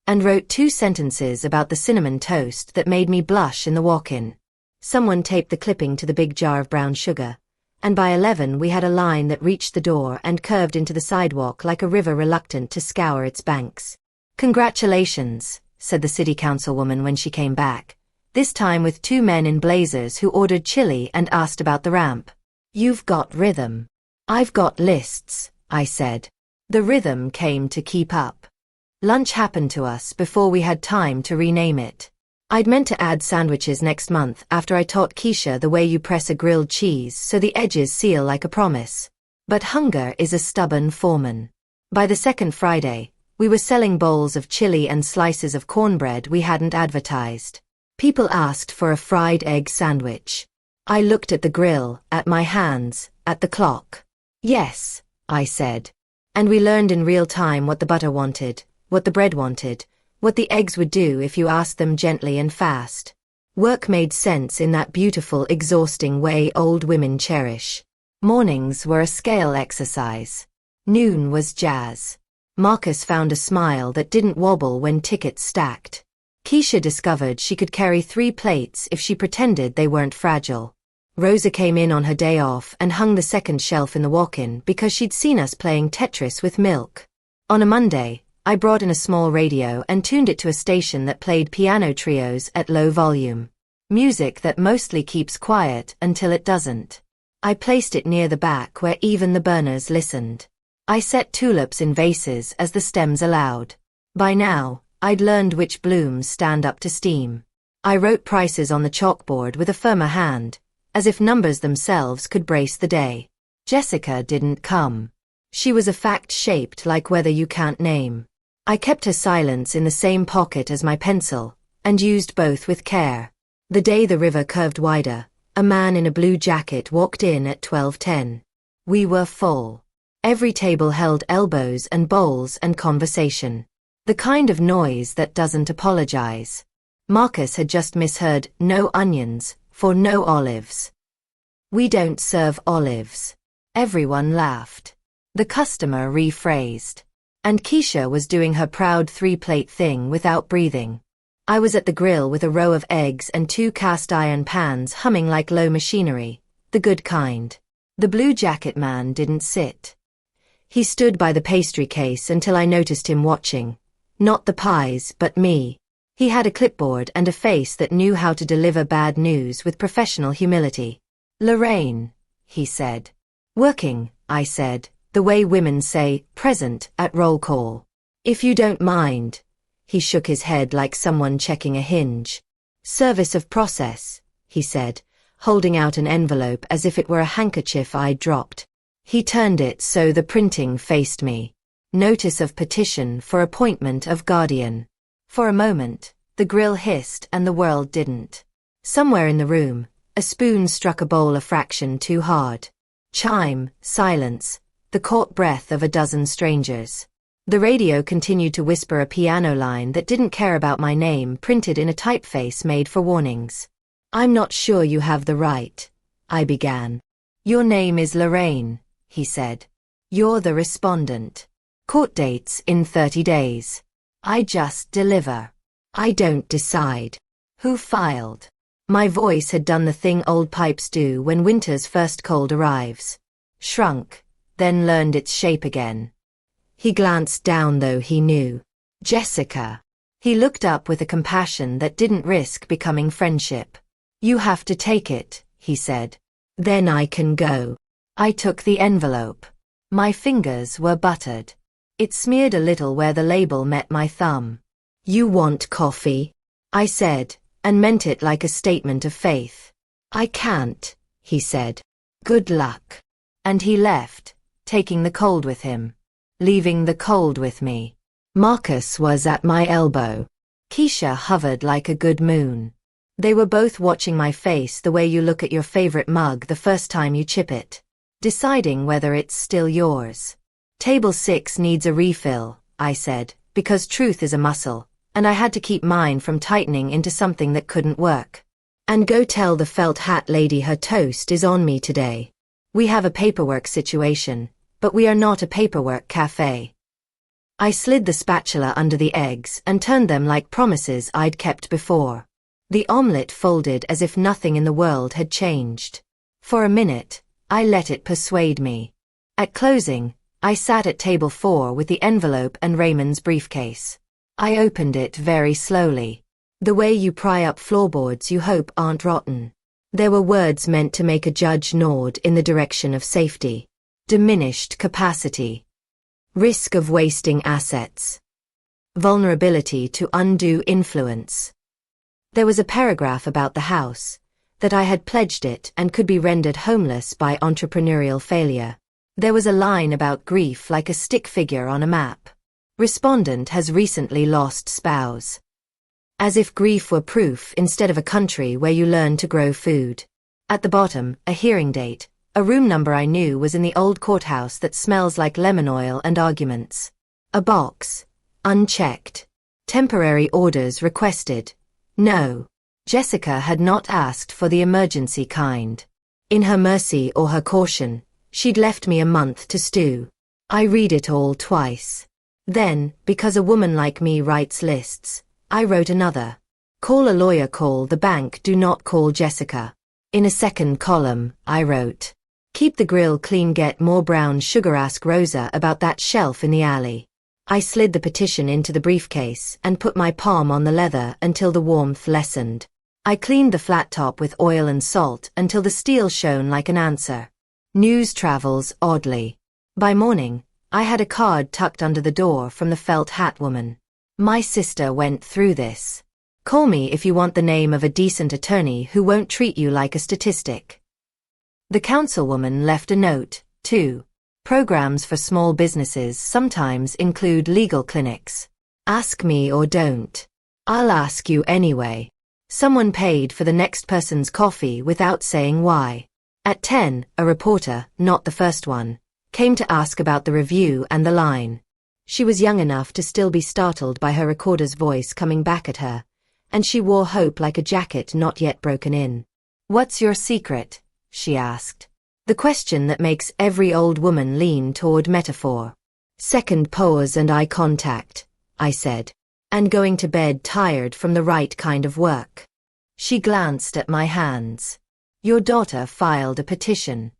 And wrote 2 sentences about the cinnamon toast that made me blush in the walk-in. Someone taped the clipping to the big jar of brown sugar, and by 11 we had a line that reached the door and curved into the sidewalk like a river reluctant to scour its banks. Congratulations, said the city councilwoman when she came back, this time with 2 men in blazers who ordered chili and asked about the ramp. You've got rhythm. I've got lists, I said. The rhythm came to keep up. Lunch happened to us before we had time to rename it. I'd meant to add sandwiches next month after I taught Keisha the way you press a grilled cheese so the edges seal like a promise. But hunger is a stubborn foreman. By the second Friday, we were selling bowls of chili and slices of cornbread we hadn't advertised. People asked for a fried egg sandwich. I looked at the grill, at my hands, at the clock. Yes, I said. And we learned in real time what the butter wanted, what the bread wanted, what the eggs would do if you asked them gently and fast. Work made sense in that beautiful, exhausting way old women cherish. Mornings were a scale exercise. Noon was jazz. Marcus found a smile that didn't wobble when tickets stacked. Keisha discovered she could carry 3 plates if she pretended they weren't fragile. Rosa came in on her day off and hung the second shelf in the walk-in because she'd seen us playing Tetris with milk. On a Monday, I brought in a small radio and tuned it to a station that played piano trios at low volume. Music that mostly keeps quiet until it doesn't. I placed it near the back where even the burners listened. I set tulips in vases as the stems allowed. By now, I'd learned which blooms stand up to steam. I wrote prices on the chalkboard with a firmer hand, as if numbers themselves could brace the day. Jessica didn't come. She was a fact shaped like weather you can't name. I kept her silence in the same pocket as my pencil, and used both with care. The day the river curved wider, a man in a blue jacket walked in at 12:10. We were full. Every table held elbows and bowls and conversation. The kind of noise that doesn't apologize. Marcus had just misheard no onions for no olives. We don't serve olives. Everyone laughed. The customer rephrased. And Keisha was doing her proud 3-plate thing without breathing. I was at the grill with a row of eggs and 2 cast iron pans humming like low machinery, the good kind. The blue jacket man didn't sit. He stood by the pastry case until I noticed him watching. Not the pies, but me. He had a clipboard and a face that knew how to deliver bad news with professional humility. "Lorraine," he said. "Working," I said, the way women say, "present," at roll call. "If you don't mind." He shook his head like someone checking a hinge. "Service of process," he said, holding out an envelope as if it were a handkerchief I'd dropped. He turned it so the printing faced me. Notice of petition for appointment of guardian. For a moment, the grill hissed and the world didn't. Somewhere in the room, a spoon struck a bowl a fraction too hard. Chime, silence, the caught breath of a dozen strangers. The radio continued to whisper a piano line that didn't care about my name printed in a typeface made for warnings. "I'm not sure you have the right," I began. "Your name is Lorraine," he said. "You're the respondent. Court dates in 30 days. I just deliver. I don't decide. Who filed?" My voice had done the thing old pipes do when winter's first cold arrives. Shrunk, then learned its shape again. He glanced down though he knew. "Jessica." He looked up with a compassion that didn't risk becoming friendship. "You have to take it," he said. "Then I can go." I took the envelope. My fingers were buttered. It smeared a little where the label met my thumb. "You want coffee?" I said, and meant it like a statement of faith. "I can't," he said. "Good luck." And he left, taking the cold with him. Leaving the cold with me. Marcus was at my elbow. Keisha hovered like a good moon. They were both watching my face the way you look at your favorite mug the first time you chip it, deciding whether it's still yours. "Table 6 needs a refill," I said, because truth is a muscle, and I had to keep mine from tightening into something that couldn't work. "And go tell the felt hat lady her toast is on me today. We have a paperwork situation, but we are not a paperwork cafe." I slid the spatula under the eggs and turned them like promises I'd kept before. The omelette folded as if nothing in the world had changed. For a minute, I let it persuade me. At closing, I sat at table 4 with the envelope and Raymond's briefcase. I opened it very slowly. The way you pry up floorboards you hope aren't rotten. There were words meant to make a judge nod in the direction of safety. Diminished capacity. Risk of wasting assets. Vulnerability to undue influence. There was a paragraph about the house, that I had pledged it and could be rendered homeless by entrepreneurial failure. There was a line about grief like a stick figure on a map. Respondent has recently lost spouse. As if grief were proof instead of a country where you learn to grow food. At the bottom, a hearing date. A room number I knew was in the old courthouse that smells like lemon oil and arguments. A box. Unchecked. Temporary orders requested. No. Jessica had not asked for the emergency kind. In her mercy or her caution, she'd left me a month to stew. I read it all twice. Then, because a woman like me writes lists, I wrote another. Call a lawyer, call the bank, do not call Jessica. In a second column, I wrote, keep the grill clean, get more brown sugar, ask Rosa about that shelf in the alley. I slid the petition into the briefcase and put my palm on the leather until the warmth lessened. I cleaned the flat top with oil and salt until the steel shone like an answer. News travels oddly. By morning, I had a card tucked under the door from the felt hat woman. My sister went through this. Call me if you want the name of a decent attorney who won't treat you like a statistic. The councilwoman left a note, too. Programs for small businesses sometimes include legal clinics. Ask me or don't. I'll ask you anyway. Someone paid for the next person's coffee without saying why. At 10, a reporter, not the first one, came to ask about the review and the line. She was young enough to still be startled by her recorder's voice coming back at her, and she wore hope like a jacket not yet broken in. What's your secret? She asked. The question that makes every old woman lean toward metaphor. Second pause and eye contact, I said. And going to bed tired from the right kind of work. She glanced at my hands. Your daughter filed a petition.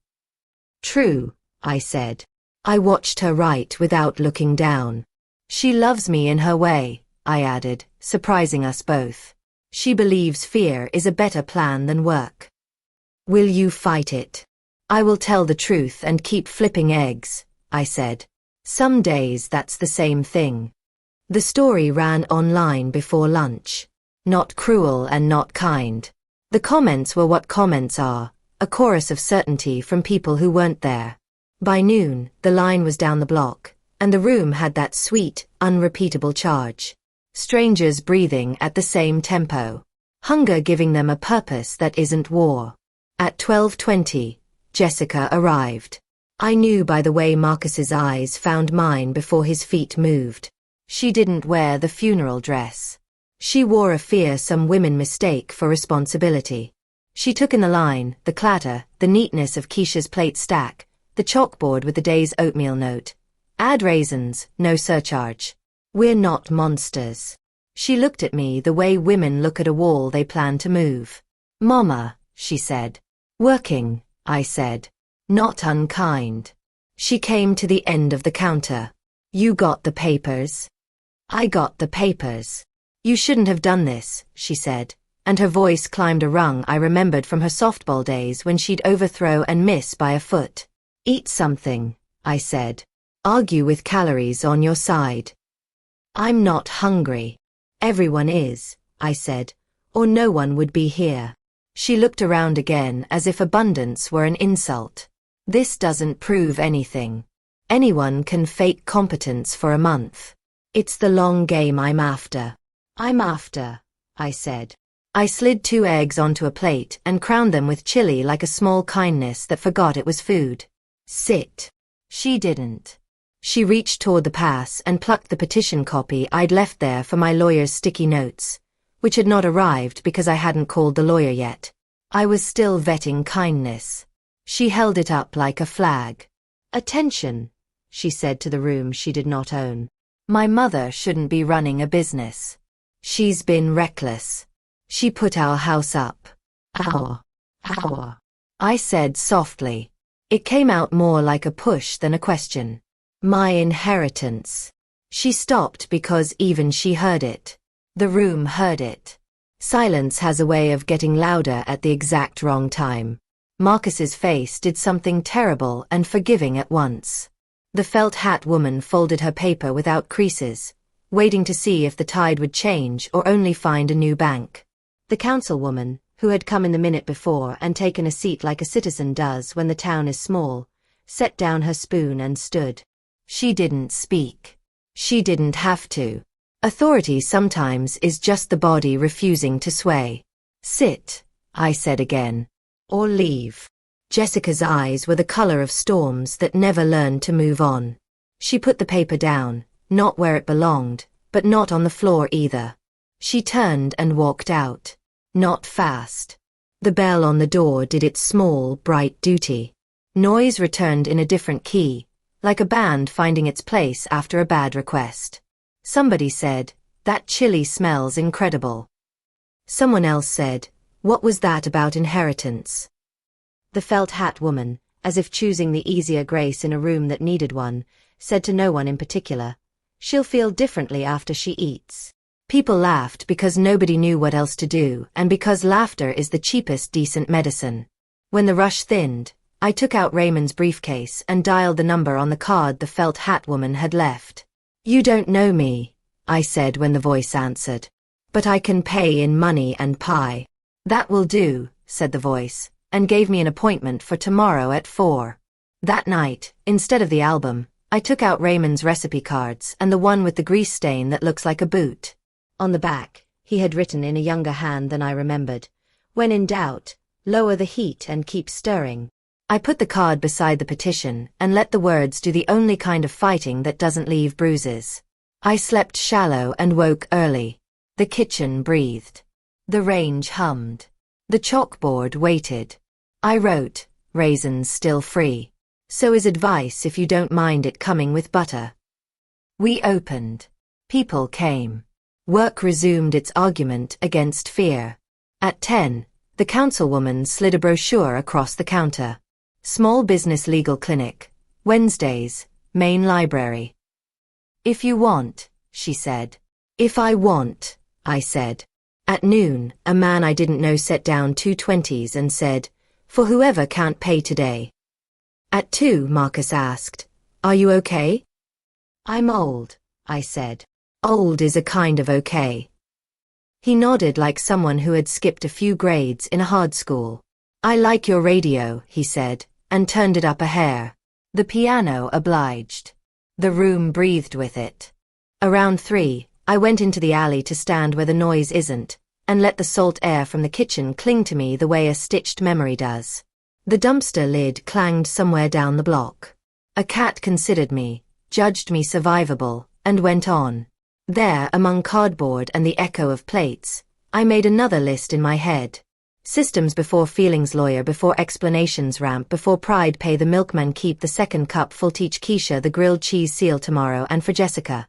True, I said. I watched her write without looking down. She loves me in her way, I added, surprising us both. She believes fear is a better plan than work. Will you fight it? I will tell the truth and keep flipping eggs, I said. Some days that's the same thing. The story ran online before lunch. Not cruel and not kind. The comments were what comments are, a chorus of certainty from people who weren't there. By noon, the line was down the block, and the room had that sweet, unrepeatable charge. Strangers breathing at the same tempo. Hunger giving them a purpose that isn't war. At 12:20, Jessica arrived. I knew by the way Marcus's eyes found mine before his feet moved. She didn't wear the funeral dress. She wore a fear some women mistake for responsibility. She took in the line, the clatter, the neatness of Keisha's plate stack, the chalkboard with the day's oatmeal note. Add raisins, no surcharge. We're not monsters. She looked at me the way women look at a wall they plan to move. Mama, she said. Working, I said. Not unkind. She came to the end of the counter. You got the papers? I got the papers. You shouldn't have done this, she said, and her voice climbed a rung I remembered from her softball days when she'd overthrow and miss by a foot. Eat something, I said. Argue with calories on your side. I'm not hungry. Everyone is, I said, or no one would be here. She looked around again as if abundance were an insult. This doesn't prove anything. Anyone can fake competence for a month. It's the long game I'm after. I'm after, I said. I slid 2 eggs onto a plate and crowned them with chili like a small kindness that forgot it was food. Sit. She didn't. She reached toward the pass and plucked the petition copy I'd left there for my lawyer's sticky notes, which had not arrived because I hadn't called the lawyer yet. I was still vetting kindness. She held it up like a flag. Attention, she said to the room she did not own. My mother shouldn't be running a business. She's been reckless. She put our house up. Our. I said softly. It came out more like a push than a question. My inheritance. She stopped because even she heard it. The room heard it. Silence has a way of getting louder at the exact wrong time. Marcus's face did something terrible and forgiving at once. The felt hat woman folded her paper without creases, waiting to see if the tide would change or only find a new bank. The councilwoman, who had come in the minute before and taken a seat like a citizen does when the town is small, set down her spoon and stood. She didn't speak. She didn't have to. Authority sometimes is just the body refusing to sway. Sit, I said again. or leave. Jessica's eyes were the color of storms that never learned to move on. She put the paper down, not where it belonged, but not on the floor either. She turned and walked out. Not fast. The bell on the door did its small, bright duty. Noise returned in a different key, like a band finding its place after a bad request. Somebody said, "That chili smells incredible." Someone else said, "What was that about inheritance?" The felt hat woman, as if choosing the easier grace in a room that needed one, said to no one in particular, "She'll feel differently after she eats." People laughed because nobody knew what else to do and because laughter is the cheapest decent medicine. When the rush thinned, I took out Raymond's briefcase and dialed the number on the card the felt hat woman had left. "You don't know me," I said when the voice answered. "But I can pay in money and pie." "That will do," said the voice, and gave me an appointment for tomorrow at 4. That night, instead of the album, I took out Raymond's recipe cards and the one with the grease stain that looks like a boot. On the back, he had written in a younger hand than I remembered, "When in doubt, lower the heat and keep stirring." I put the card beside the petition and let the words do the only kind of fighting that doesn't leave bruises. I slept shallow and woke early. The kitchen breathed. The range hummed. The chalkboard waited. I wrote, "Raisins still free. So is advice if you don't mind it coming with butter." We opened. People came. Work resumed its argument against fear. At 10, the councilwoman slid a brochure across the counter. Small Business Legal Clinic, Wednesdays, Main Library. "If you want," she said. "If I want," I said. At noon, a man I didn't know set down 2 20s and said, "For whoever can't pay today." At 2, Marcus asked, "Are you okay?" "I'm old," I said. "Old is a kind of okay." He nodded like someone who had skipped a few grades in a hard school. "I like your radio," he said, and turned it up a hair. The piano obliged. The room breathed with it. Around 3, I went into the alley to stand where the noise isn't, and let the salt air from the kitchen cling to me the way a stitched memory does. The dumpster lid clanged somewhere down the block. A cat considered me, judged me survivable, and went on. There, among cardboard and the echo of plates, I made another list in my head. Systems before feelings, lawyer before explanations, ramp before pride, pay the milkman, keep the second cup full, teach Keisha the grilled cheese, seal tomorrow, and for Jessica.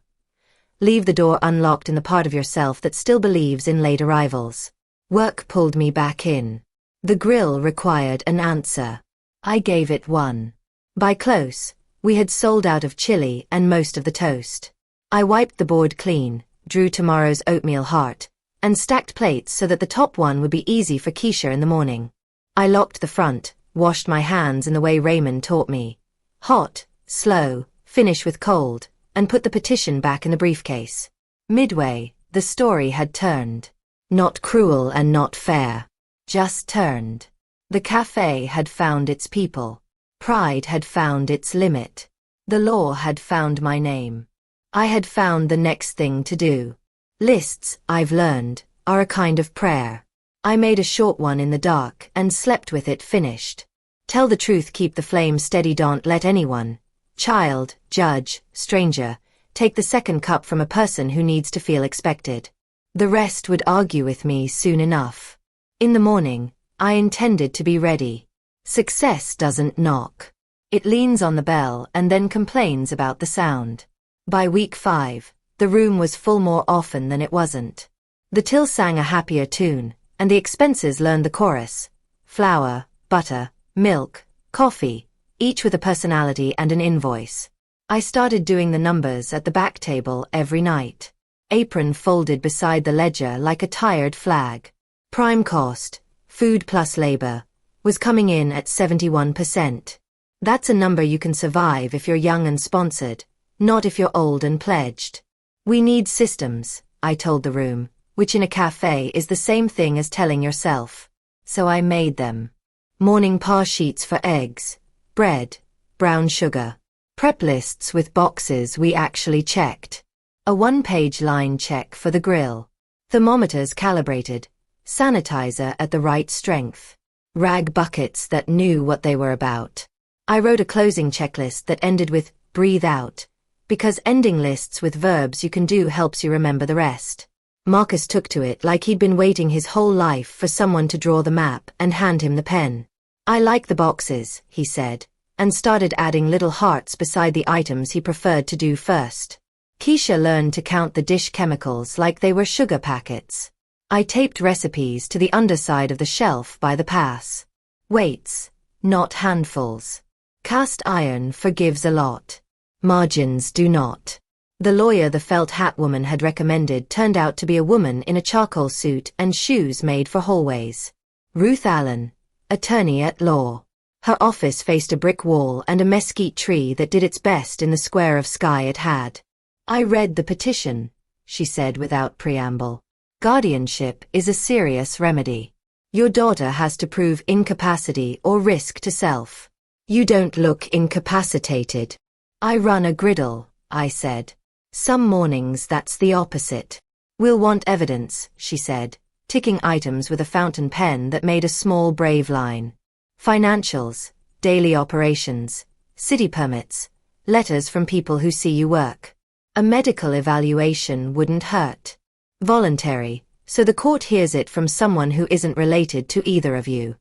Leave the door unlocked in the part of yourself that still believes in late arrivals. Work pulled me back in. The grill required an answer. I gave it one. By close, we had sold out of chili and most of the toast. I wiped the board clean, drew tomorrow's oatmeal heart, and stacked plates so that the top one would be easy for Keisha in the morning. I locked the front, washed my hands in the way Raymond taught me. Hot, slow, finish with cold, and put the petition back in the briefcase. Midway, the story had turned. Not cruel and not fair. Just turned. The cafe had found its people. Pride had found its limit. The law had found my name. I had found the next thing to do. Lists, I've learned, are a kind of prayer. I made a short one in the dark and slept with it finished. Tell the truth, keep the flame steady, don't let anyone, child, judge, stranger, take the second cup from a person who needs to feel expected. The rest would argue with me soon enough. In the morning, I intended to be ready. Success doesn't knock. It leans on the bell and then complains about the sound. By week 5, the room was full more often than it wasn't. The till sang a happier tune, and the expenses learned the chorus. Flour, butter, milk, coffee, each with a personality and an invoice. I started doing the numbers at the back table every night. Apron folded beside the ledger like a tired flag. Prime cost, food plus labor, was coming in at 71%. That's a number you can survive if you're young and sponsored, not if you're old and pledged. We need systems, I told the room, which in a cafe is the same thing as telling yourself. So I made them. Morning par sheets for eggs, bread, brown sugar. Prep lists with boxes we actually checked. A 1-page line check for the grill. Thermometers calibrated. Sanitizer at the right strength. Rag buckets that knew what they were about. I wrote a closing checklist that ended with, breathe out, because ending lists with verbs you can do helps you remember the rest. Marcus took to it like he'd been waiting his whole life for someone to draw the map and hand him the pen. I like the boxes, he said, and started adding little hearts beside the items he preferred to do first. Keisha learned to count the dish chemicals like they were sugar packets. I taped recipes to the underside of the shelf by the pass. Weights, not handfuls. Cast iron forgives a lot. Margins do not. The lawyer the felt hat woman had recommended turned out to be a woman in a charcoal suit and shoes made for hallways. Ruth Allen, attorney at law. Her office faced a brick wall and a mesquite tree that did its best in the square of sky it had. I read the petition, she said without preamble. Guardianship is a serious remedy. Your daughter has to prove incapacity or risk to self. You don't look incapacitated. I run a griddle, I said. Some mornings that's the opposite. We'll want evidence, she said, ticking items with a fountain pen that made a small brave line. Financials, daily operations, city permits, letters from people who see you work. A medical evaluation wouldn't hurt. Voluntary, so the court hears it from someone who isn't related to either of you.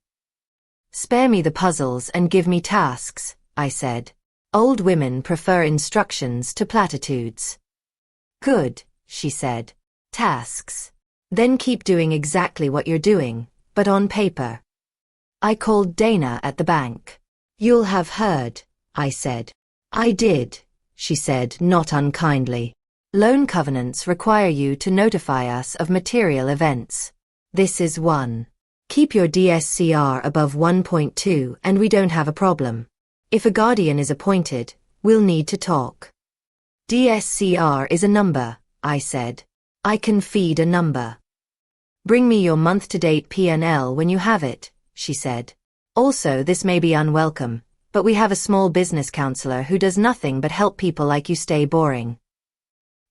Spare me the puzzles and give me tasks, I said. Old women prefer instructions to platitudes. Good, she said. Tasks. Then keep doing exactly what you're doing, but on paper. I called Dana at the bank. You'll have heard, I said. I did, she said not unkindly. Loan covenants require you to notify us of material events. This is one. Keep your DSCR above 1.2 and we don't have a problem. If a guardian is appointed, we'll need to talk. DSCR is a number, I said. I can feed a number. Bring me your month-to-date P&L when you have it, she said. Also, this may be unwelcome, but we have a small business counselor who does nothing but help people like you stay boring.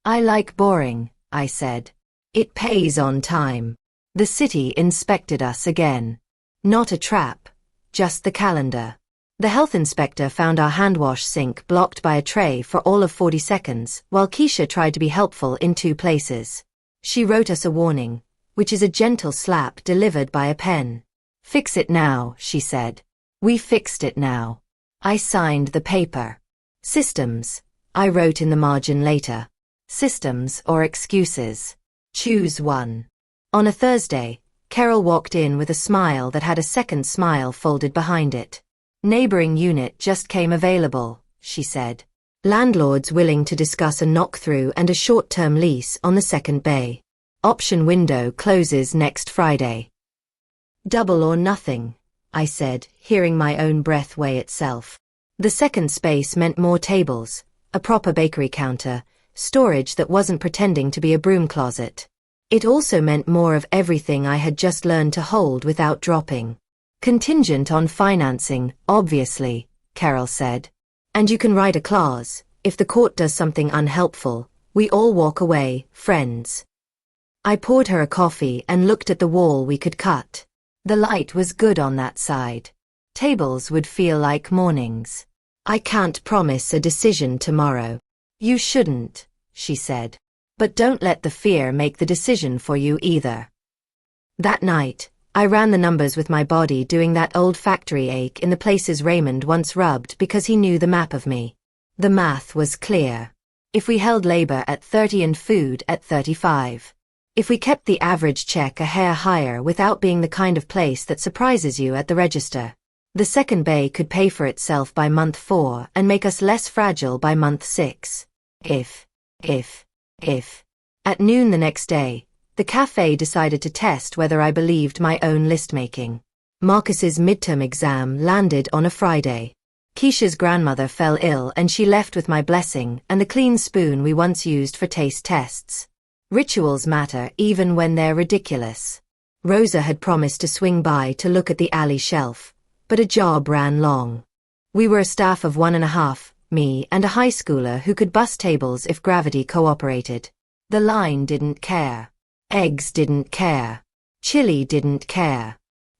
I like boring, I said. It pays on time. The city inspected us again. Not a trap, just the calendar. The health inspector found our hand wash sink blocked by a tray for all of 40 seconds, while Keisha tried to be helpful in 2 places. She wrote us a warning, which is a gentle slap delivered by a pen. Fix it now, she said. We fixed it now. I signed the paper. Systems, I wrote in the margin later. Systems or excuses. Choose one. On a Thursday, Carol walked in with a smile that had a second smile folded behind it. Neighboring unit just came available, she said. Landlords willing to discuss a knock-through and a short-term lease on the second bay. Option window closes next Friday. Double or nothing, I said, hearing my own breath weigh itself. The second space meant more tables, a proper bakery counter, storage that wasn't pretending to be a broom closet. It also meant more of everything I had just learned to hold without dropping. Contingent on financing, obviously, Carol said. And you can write a clause, if the court does something unhelpful, we all walk away, friends. I poured her a coffee and looked at the wall we could cut. The light was good on that side. Tables would feel like mornings. I can't promise a decision tomorrow. You shouldn't, she said. But don't let the fear make the decision for you either. That night, I ran the numbers with my body doing that old factory ache in the places Raymond once rubbed because he knew the map of me. The math was clear. If we held labor at 30 and food at 35. If we kept the average check a hair higher without being the kind of place that surprises you at the register. The second bay could pay for itself by month 4 and make us less fragile by month 6. If. At noon the next day, the cafe decided to test whether I believed my own list-making. Marcus's midterm exam landed on a Friday. Keisha's grandmother fell ill and she left with my blessing and the clean spoon we once used for taste tests. Rituals matter even when they're ridiculous. Rosa had promised to swing by to look at the alley shelf, but a job ran long. We were a staff of 1.5, me and a high schooler who could bus tables if gravity cooperated. The line didn't care. Eggs didn't care. Chili didn't care.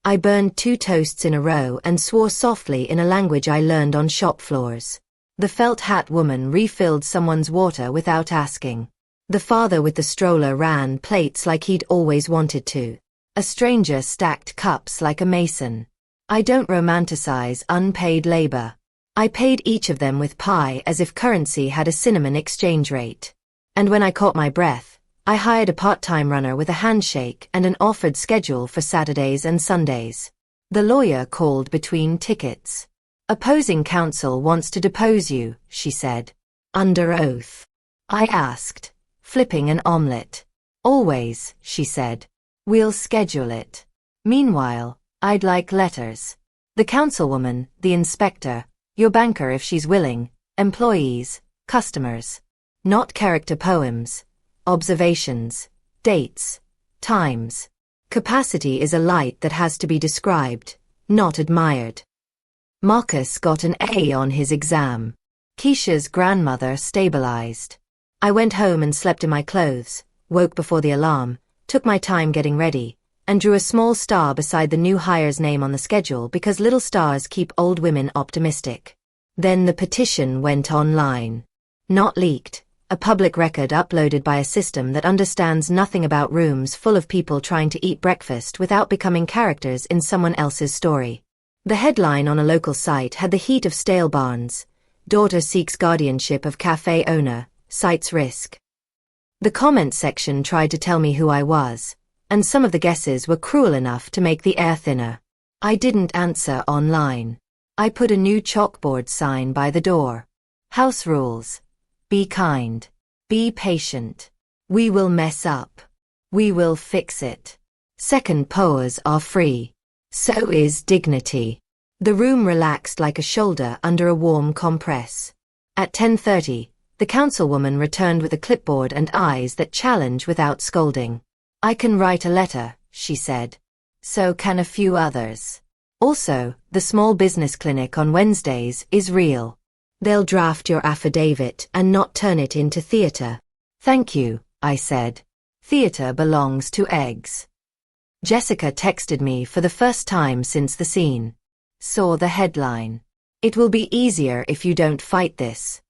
I burned 2 toasts in a row and swore softly in a language I learned on shop floors. The felt hat woman refilled someone's water without asking. The father with the stroller ran plates like he'd always wanted to. A stranger stacked cups like a mason. I don't romanticize unpaid labor. I paid each of them with pie as if currency had a cinnamon exchange rate. And when I caught my breath, I hired a part-time runner with a handshake and an offered schedule for Saturdays and Sundays. The lawyer called between tickets. "Opposing counsel wants to depose you," she said. "Under oath?" I asked, flipping an omelette. "Always," she said. "We'll schedule it. Meanwhile, I'd like letters. The councilwoman, the inspector, your banker if she's willing, employees, customers. Not character poems, observations, dates, times. Capacity is a light that has to be described, not admired." Marcus got an A on his exam. Keisha's grandmother stabilized. I went home and slept in my clothes, woke before the alarm, took my time getting ready, and drew a small star beside the new hire's name on the schedule because little stars keep old women optimistic. Then the petition went online. Not leaked, a public record uploaded by a system that understands nothing about rooms full of people trying to eat breakfast without becoming characters in someone else's story. The headline on a local site had the heat of stale barns. Daughter seeks guardianship of cafe owner, cites risk. The comment section tried to tell me who I was, and some of the guesses were cruel enough to make the air thinner. I didn't answer online. I put a new chalkboard sign by the door. House rules. Be kind. Be patient. We will mess up. We will fix it. Second POAs are free. So is dignity. The room relaxed like a shoulder under a warm compress. At 10:30, the councilwoman returned with a clipboard and eyes that challenge without scolding. "I can write a letter," she said. "So can a few others. Also, the small business clinic on Wednesdays is real. They'll draft your affidavit and not turn it into theater." "Thank you," I said. "Theater belongs to eggs." Jessica texted me for the first time since the scene. Saw the headline. "It will be easier if you don't fight this."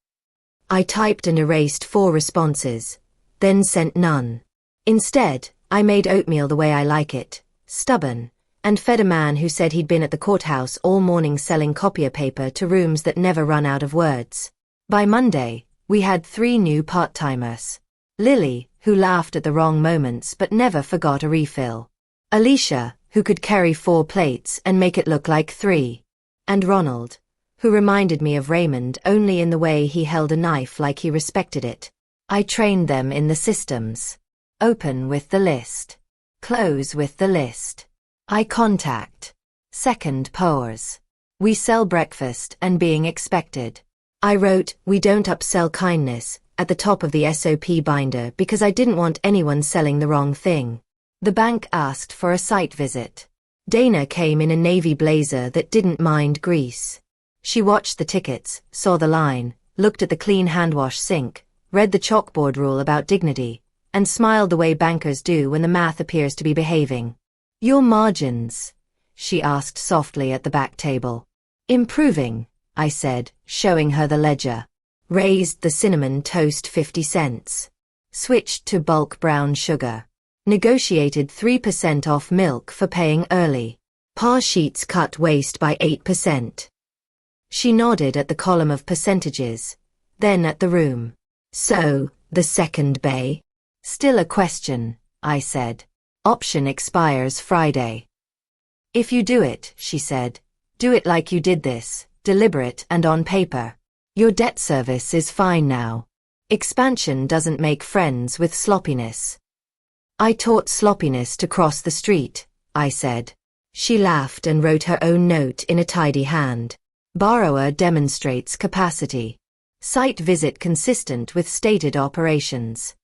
I typed and erased 4 responses, then sent none. Instead, I made oatmeal the way I like it, stubborn, and fed a man who said he'd been at the courthouse all morning selling copier paper to rooms that never run out of words. By Monday, we had 3 new part-timers. Lily, who laughed at the wrong moments but never forgot a refill. Alicia, who could carry 4 plates and make it look like 3. And Ronald, who reminded me of Raymond only in the way he held a knife like he respected it. I trained them in the systems. Open with the list. Close with the list. Eye contact. Second POAs. We sell breakfast and being expected. I wrote, "We don't upsell kindness," at the top of the SOP binder because I didn't want anyone selling the wrong thing. The bank asked for a site visit. Dana came in a navy blazer that didn't mind grease. She watched the tickets, saw the line, looked at the clean handwash sink, read the chalkboard rule about dignity, and smiled the way bankers do when the math appears to be behaving. "Your margins?" she asked softly at the back table. "Improving," I said, showing her the ledger. Raised the cinnamon toast 50 cents. Switched to bulk brown sugar. Negotiated 3% off milk for paying early. Par sheets cut waste by 8%. She nodded at the column of percentages, then at the room. "So, the second bay?" "Still a question," I said. "Option expires Friday." "If you do it," she said, "do it like you did this, deliberate and on paper. Your debt service is fine now. Expansion doesn't make friends with sloppiness." "I taught sloppiness to cross the street," I said. She laughed and wrote her own note in a tidy hand. Borrower demonstrates capacity. Site visit consistent with stated operations.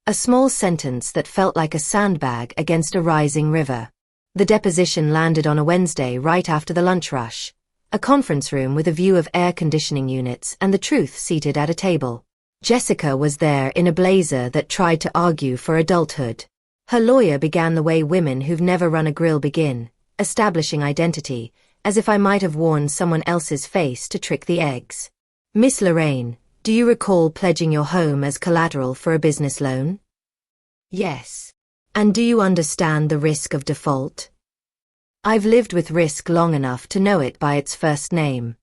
A small sentence that felt like a sandbag against a rising river. The deposition landed on a Wednesday right after the lunch rush. A conference room with a view of air conditioning units and the truth seated at a table. Jessica was there in a blazer that tried to argue for adulthood. Her lawyer began the way women who've never run a grill begin, establishing identity, as if I might have worn someone else's face to trick the eggs. Miss Lorraine, do you recall pledging your home as collateral for a business loan? Yes. And do you understand the risk of default? I've lived with risk long enough to know it by its first name.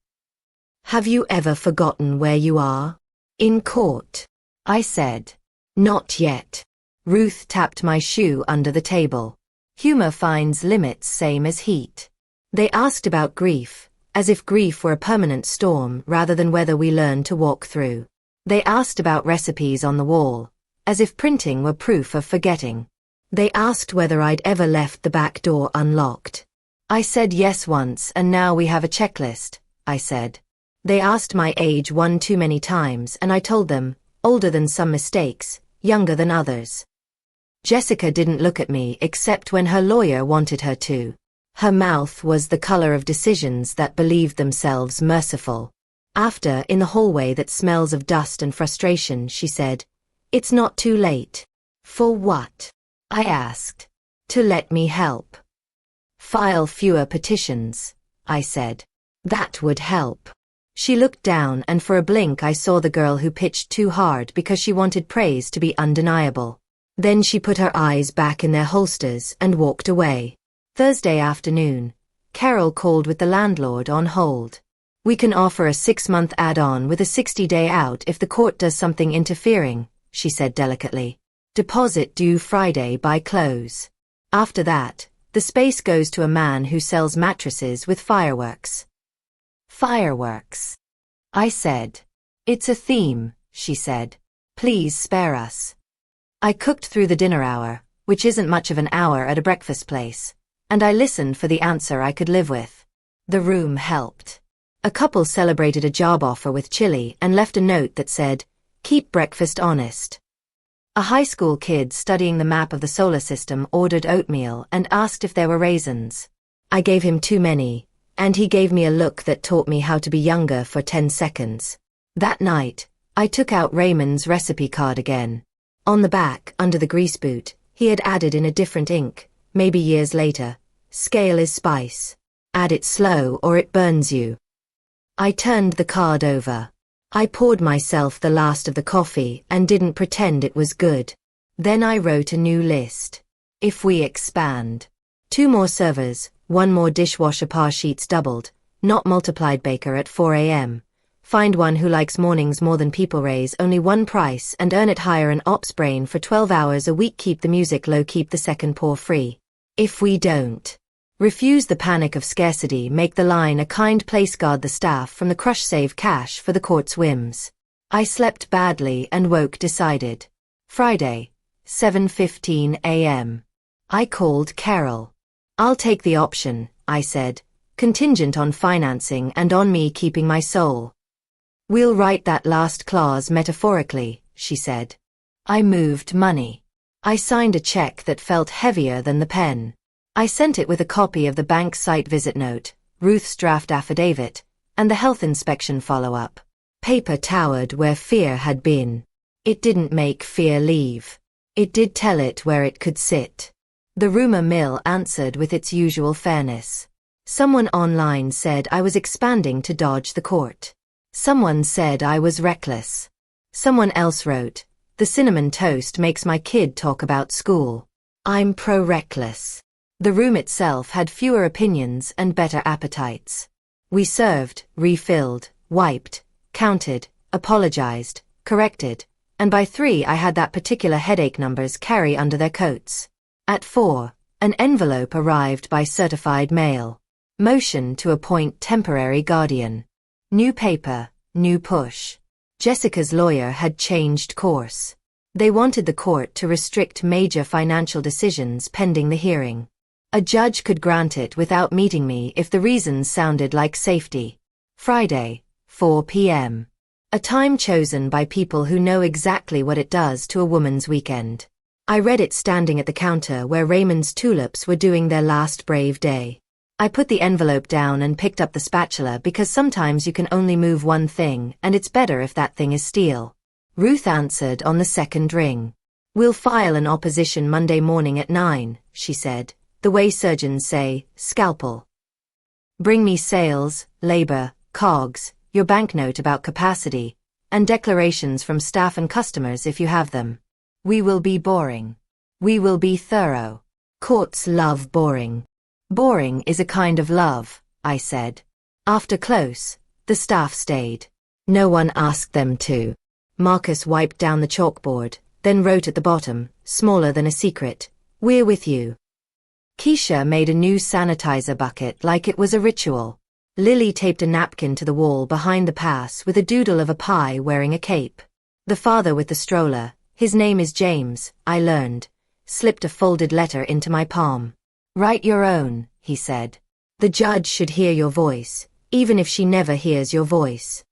Have you ever forgotten where you are? In court, I said. Not yet. Ruth tapped my shoe under the table. Humor finds limits same as heat. They asked about grief, as if grief were a permanent storm rather than whether we learn to walk through. They asked about recipes on the wall, as if printing were proof of forgetting. They asked whether I'd ever left the back door unlocked. I said yes once, and now we have a checklist, I said. They asked my age one too many times, and I told them, older than some mistakes, younger than others. Jessica didn't look at me except when her lawyer wanted her to. Her mouth was the color of decisions that believed themselves merciful. After, in the hallway that smells of dust and frustration, she said, "It's not too late." For what? I asked. To let me help. File fewer petitions, I said. That would help. She looked down, and for a blink I saw the girl who pitched too hard because she wanted praise to be undeniable. Then she put her eyes back in their holsters and walked away. Thursday afternoon, Carol called with the landlord on hold. "We can offer a 6-month add-on with a 60-day out if the court does something interfering," she said delicately. "Deposit due Friday by close. After that, the space goes to a man who sells mattresses with fireworks." Fireworks, I said. "It's a theme," she said. "Please spare us." I cooked through the dinner hour, which isn't much of an hour at a breakfast place, and I listened for the answer I could live with. The room helped. A couple celebrated a job offer with chili and left a note that said, "Keep breakfast honest." A high school kid studying the map of the solar system ordered oatmeal and asked if there were raisins. I gave him too many, and he gave me a look that taught me how to be younger for 10 seconds. That night, I took out Raymond's recipe card again. On the back, under the grease boot, he had added in a different ink, maybe years later, "Scale is spice. Add it slow or it burns you." I turned the card over. I poured myself the last of the coffee and didn't pretend it was good. Then I wrote a new list. If we expand. 2 more servers, 1 more dishwasher, par sheets doubled, not multiplied, baker at 4 a.m. Find one who likes mornings more than people, raise only 1 price and earn it higher, an ops brain for 12 hours a week, keep the music low, keep the second pour free. If we don't. Refuse the panic of scarcity, make the line a kind place, guard the staff from the crush, save cash for the court's whims. I slept badly and woke decided. Friday, 7:15 a.m. I called Carol. "I'll take the option," I said, "contingent on financing and on me keeping my soul." "We'll write that last clause metaphorically," she said. I moved money. I signed a check that felt heavier than the pen. I sent it with a copy of the bank site visit note, Ruth's draft affidavit, and the health inspection follow-up. Paper towered where fear had been. It didn't make fear leave. It did tell it where it could sit. The rumor mill answered with its usual fairness. Someone online said I was expanding to dodge the court. Someone said I was reckless. Someone else wrote, "The cinnamon toast makes my kid talk about school." I'm pro-reckless. The room itself had fewer opinions and better appetites. We served, refilled, wiped, counted, apologized, corrected, and by 3 I had that particular headache numbers carry under their coats. At 4, an envelope arrived by certified mail. Motion to appoint temporary guardian. New paper, new push. Jessica's lawyer had changed course. They wanted the court to restrict major financial decisions pending the hearing. A judge could grant it without meeting me if the reasons sounded like safety. Friday, 4 p.m. A time chosen by people who know exactly what it does to a woman's weekend. I read it standing at the counter where Raymond's tulips were doing their last brave day. I put the envelope down and picked up the spatula because sometimes you can only move one thing and it's better if that thing is steel. Ruth answered on the second ring. "We'll file an opposition Monday morning at 9, she said. the way surgeons say, scalpel. Bring me sales, labor, COGS, your banknote about capacity, and declarations from staff and customers if you have them. We will be boring. We will be thorough. Courts love boring. Boring is a kind of love, I said. After close, the staff stayed. No one asked them to. Marcus wiped down the chalkboard, then wrote at the bottom, smaller than a secret, "We're with you." Keisha made a new sanitizer bucket like it was a ritual. Lily taped a napkin to the wall behind the pass with a doodle of a pie wearing a cape. The father with the stroller, his name is James, I learned, slipped a folded letter into my palm. "Write your own," he said. "The judge should hear your voice, even if she never hears your voice."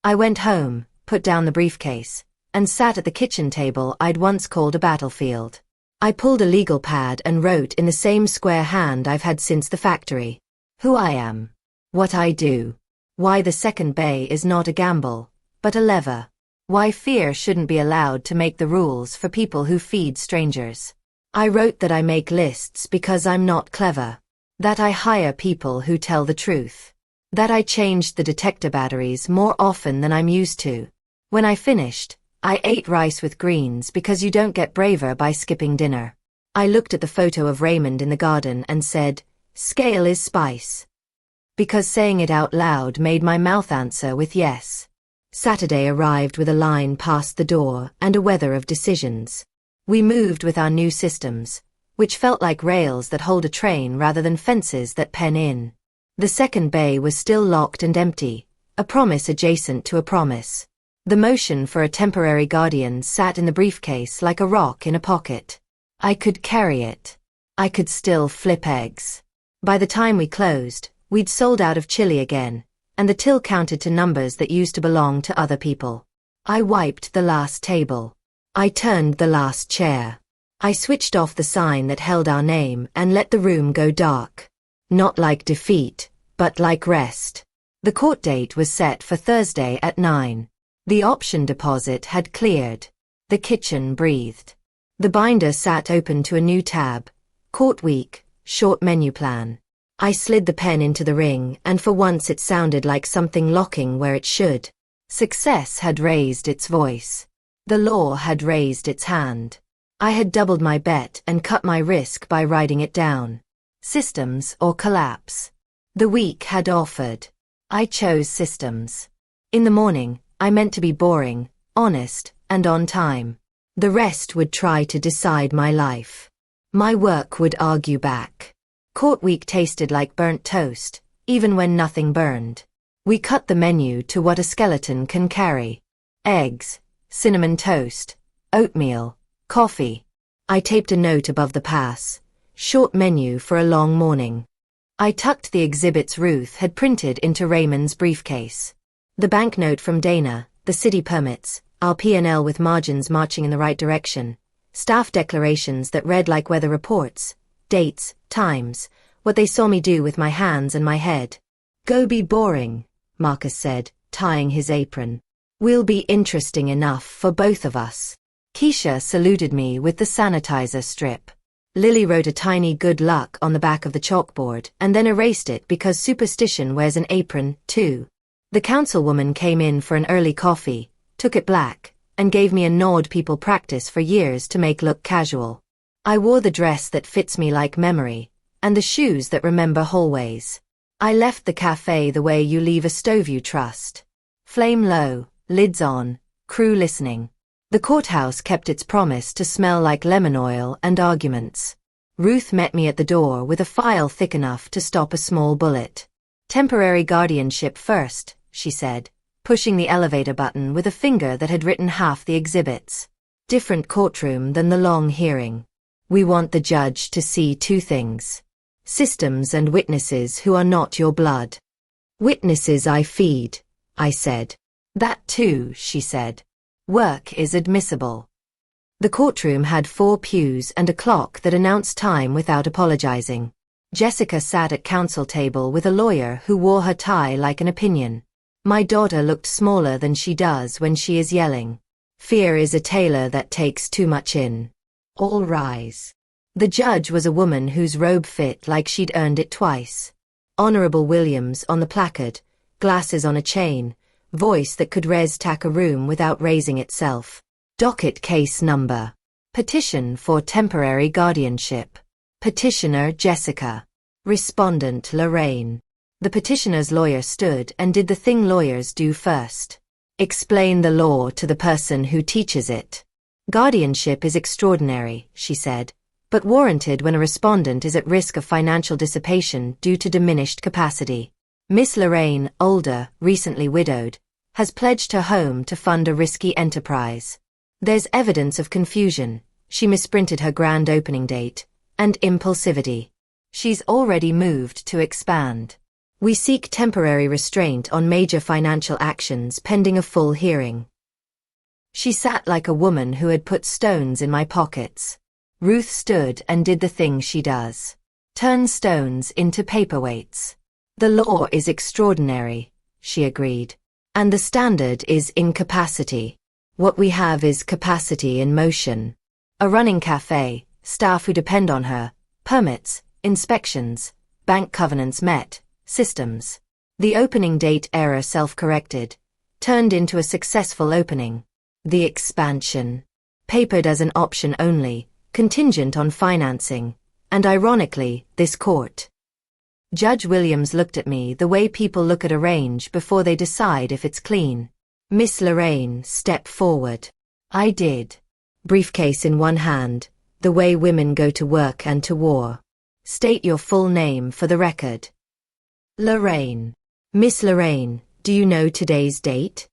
I went home, put down the briefcase, and sat at the kitchen table I'd once called a battlefield. I pulled a legal pad and wrote in the same square hand I've had since the factory. Who I am. What I do. Why the second bay is not a gamble, but a lever. Why fear shouldn't be allowed to make the rules for people who feed strangers. I wrote that I make lists because I'm not clever. That I hire people who tell the truth. That I changed the detector batteries more often than I'm used to. When I finished, I ate rice with greens because you don't get braver by skipping dinner. I looked at the photo of Raymond in the garden and said, "Scale is spice." Because saying it out loud made my mouth answer with yes. Saturday arrived with a line past the door and a weather of decisions. We moved with our new systems, which felt like rails that hold a train rather than fences that pen in. The second bay was still locked and empty, a promise adjacent to a promise. The motion for a temporary guardian sat in the briefcase like a rock in a pocket. I could carry it. I could still flip eggs. By the time we closed, we'd sold out of chili again, and the till counted to numbers that used to belong to other people. I wiped the last table. I turned the last chair. I switched off the sign that held our name and let the room go dark. Not like defeat, but like rest. The court date was set for Thursday at 9. The option deposit had cleared. The kitchen breathed. The binder sat open to a new tab. Court week, short menu plan. I slid the pen into the ring, and for once it sounded like something locking where it should. Success had raised its voice. The law had raised its hand. I had doubled my bet and cut my risk by writing it down. Systems or collapse. The week had offered. I chose systems. In the morning, I meant to be boring, honest, and on time. The rest would try to decide my life. My work would argue back. Court week tasted like burnt toast, even when nothing burned. We cut the menu to what a skeleton can carry. Eggs, cinnamon toast, oatmeal, coffee. I taped a note above the pass. Short menu for a long morning. I tucked the exhibits Ruth had printed into Raymond's briefcase. The banknote from Dana, the city permits, our P&L with margins marching in the right direction, staff declarations that read like weather reports, dates, times, what they saw me do with my hands and my head. "Go be boring," Marcus said, tying his apron. "We'll be interesting enough for both of us." Keisha saluted me with the sanitizer strip. Lily wrote a tiny good luck on the back of the chalkboard and then erased it because superstition wears an apron, too. The councilwoman came in for an early coffee, took it black, and gave me a nod people practice for years to make look casual. I wore the dress that fits me like memory, and the shoes that remember hallways. I left the cafe the way you leave a stove you trust. Flame low, lids on, crew listening. The courthouse kept its promise to smell like lemon oil and arguments. Ruth met me at the door with a file thick enough to stop a small bullet. "Temporary guardianship first," she said, pushing the elevator button with a finger that had written half the exhibits. "Different courtroom than the long hearing. We want the judge to see two things. Systems and witnesses who are not your blood." "Witnesses I feed," I said. "That too," she said. "Work is admissible." The courtroom had 4 pews and a clock that announced time without apologizing. Jessica sat at counsel table with a lawyer who wore her tie like an opinion. My daughter looked smaller than she does when she is yelling. Fear is a tailor that takes too much in. All rise. The judge was a woman whose robe fit like she'd earned it twice. Honorable Williams on the placard, glasses on a chain, voice that could res-tack a room without raising itself. Docket case number. Petition for temporary guardianship. Petitioner Jessica. Respondent Lorraine. The petitioner's lawyer stood and did the thing lawyers do first. Explain the law to the person who teaches it. Guardianship is extraordinary, she said, but warranted when a respondent is at risk of financial dissipation due to diminished capacity. Miss Lorraine, older, recently widowed, has pledged her home to fund a risky enterprise. There's evidence of confusion. She misprinted her grand opening date, and impulsivity. She's already moved to expand. We seek temporary restraint on major financial actions pending a full hearing. She sat like a woman who had put stones in my pockets. Ruth stood and did the thing she does. Turn stones into paperweights. The law is extraordinary, she agreed. And the standard is incapacity. What we have is capacity in motion. A running cafe, staff who depend on her, permits, inspections, bank covenants met, systems. The opening date error self-corrected, turned into a successful opening. The expansion. Papered as an option only, contingent on financing, and ironically, this court. Judge Williams looked at me the way people look at a range before they decide if it's clean. Miss Lorraine, step forward. I did. Briefcase in one hand, the way women go to work and to war. State your full name for the record. Lorraine. Miss Lorraine, do you know today's date?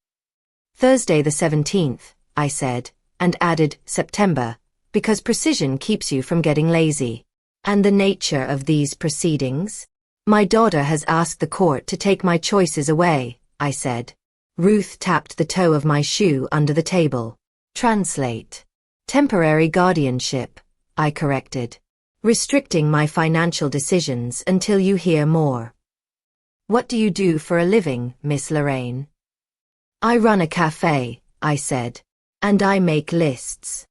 Thursday the 17th, I said, and added September, because precision keeps you from getting lazy. And the nature of these proceedings? My daughter has asked the court to take my choices away, I said. Ruth tapped the toe of my shoe under the table. Translate. Temporary guardianship, I corrected. Restricting my financial decisions until you hear more. What do you do for a living, Miss Lorraine? I run a cafe, I said. And I make lists.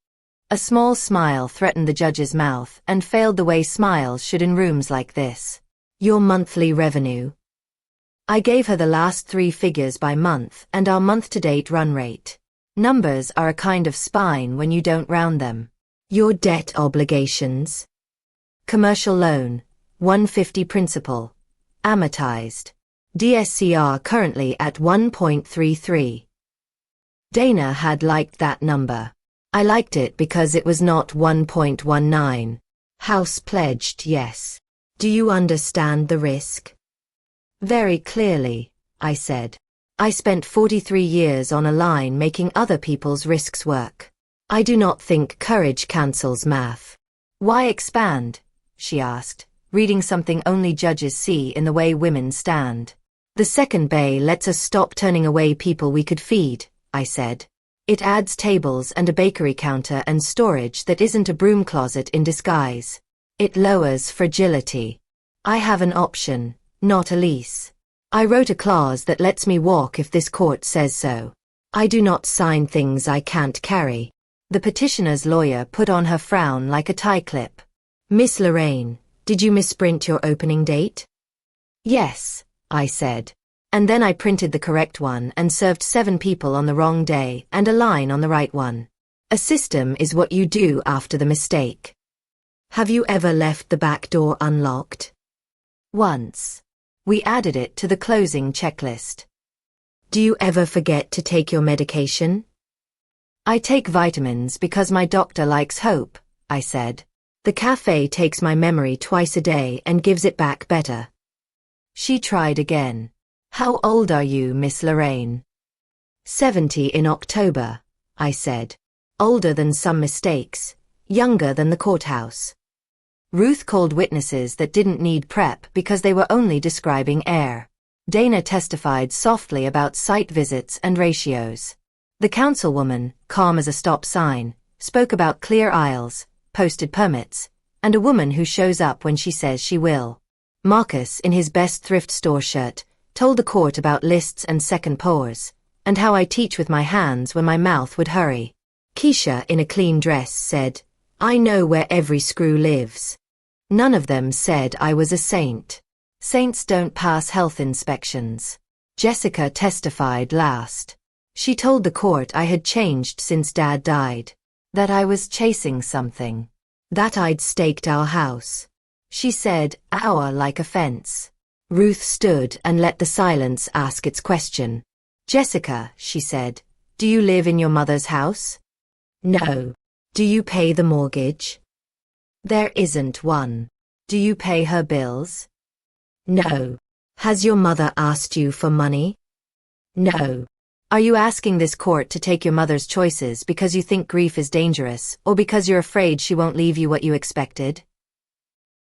A small smile threatened the judge's mouth and failed the way smiles should in rooms like this. Your monthly revenue. I gave her the last 3 figures by month and our month-to-date run rate. Numbers are a kind of spine when you don't round them. Your debt obligations. Commercial loan, 150 principal. Amortized. DSCR currently at 1.33. Dana had liked that number. I liked it because it was not 1.19. House pledged yes. Do you understand the risk? Very clearly, I said. I spent 43 years on a line making other people's risks work. I do not think courage cancels math. Why expand? She asked, reading something only judges see in the way women stand. The second bay lets us stop turning away people we could feed, I said. It adds tables and a bakery counter and storage that isn't a broom closet in disguise. It lowers fragility. I have an option, not a lease. I wrote a clause that lets me walk if this court says so. I do not sign things I can't carry. The petitioner's lawyer put on her frown like a tie clip. Miss Lorraine, did you misprint your opening date? Yes, I said. And then I printed the correct one and served 7 people on the wrong day and a line on the right one. A system is what you do after the mistake. Have you ever left the back door unlocked? Once. We added it to the closing checklist. Do you ever forget to take your medication? I take vitamins because my doctor likes hope, I said. The cafe takes my memory twice a day and gives it back better. She tried again. How old are you, Miss Lorraine? 70 in October, I said. Older than some mistakes, younger than the courthouse. Ruth called witnesses that didn't need prep because they were only describing air. Dana testified softly about site visits and ratios. The councilwoman, calm as a stop sign, spoke about clear aisles, posted permits, and a woman who shows up when she says she will. Marcus, in his best thrift store shirt, told the court about lists and second pours, and how I teach with my hands when my mouth would hurry. Keisha, in a clean dress, said, I know where every screw lives. None of them said I was a saint. Saints don't pass health inspections. Jessica testified last. She told the court I had changed since Dad died. That I was chasing something. That I'd staked our house. She said, "Our," like a fence. Ruth stood and let the silence ask its question. "Jessica," she said, "do you live in your mother's house?" "No." "Do you pay the mortgage?" "There isn't one." "Do you pay her bills?" "No." "Has your mother asked you for money?" "No." "Are you asking this court to take your mother's choices because you think grief is dangerous, or because you're afraid she won't leave you what you expected?"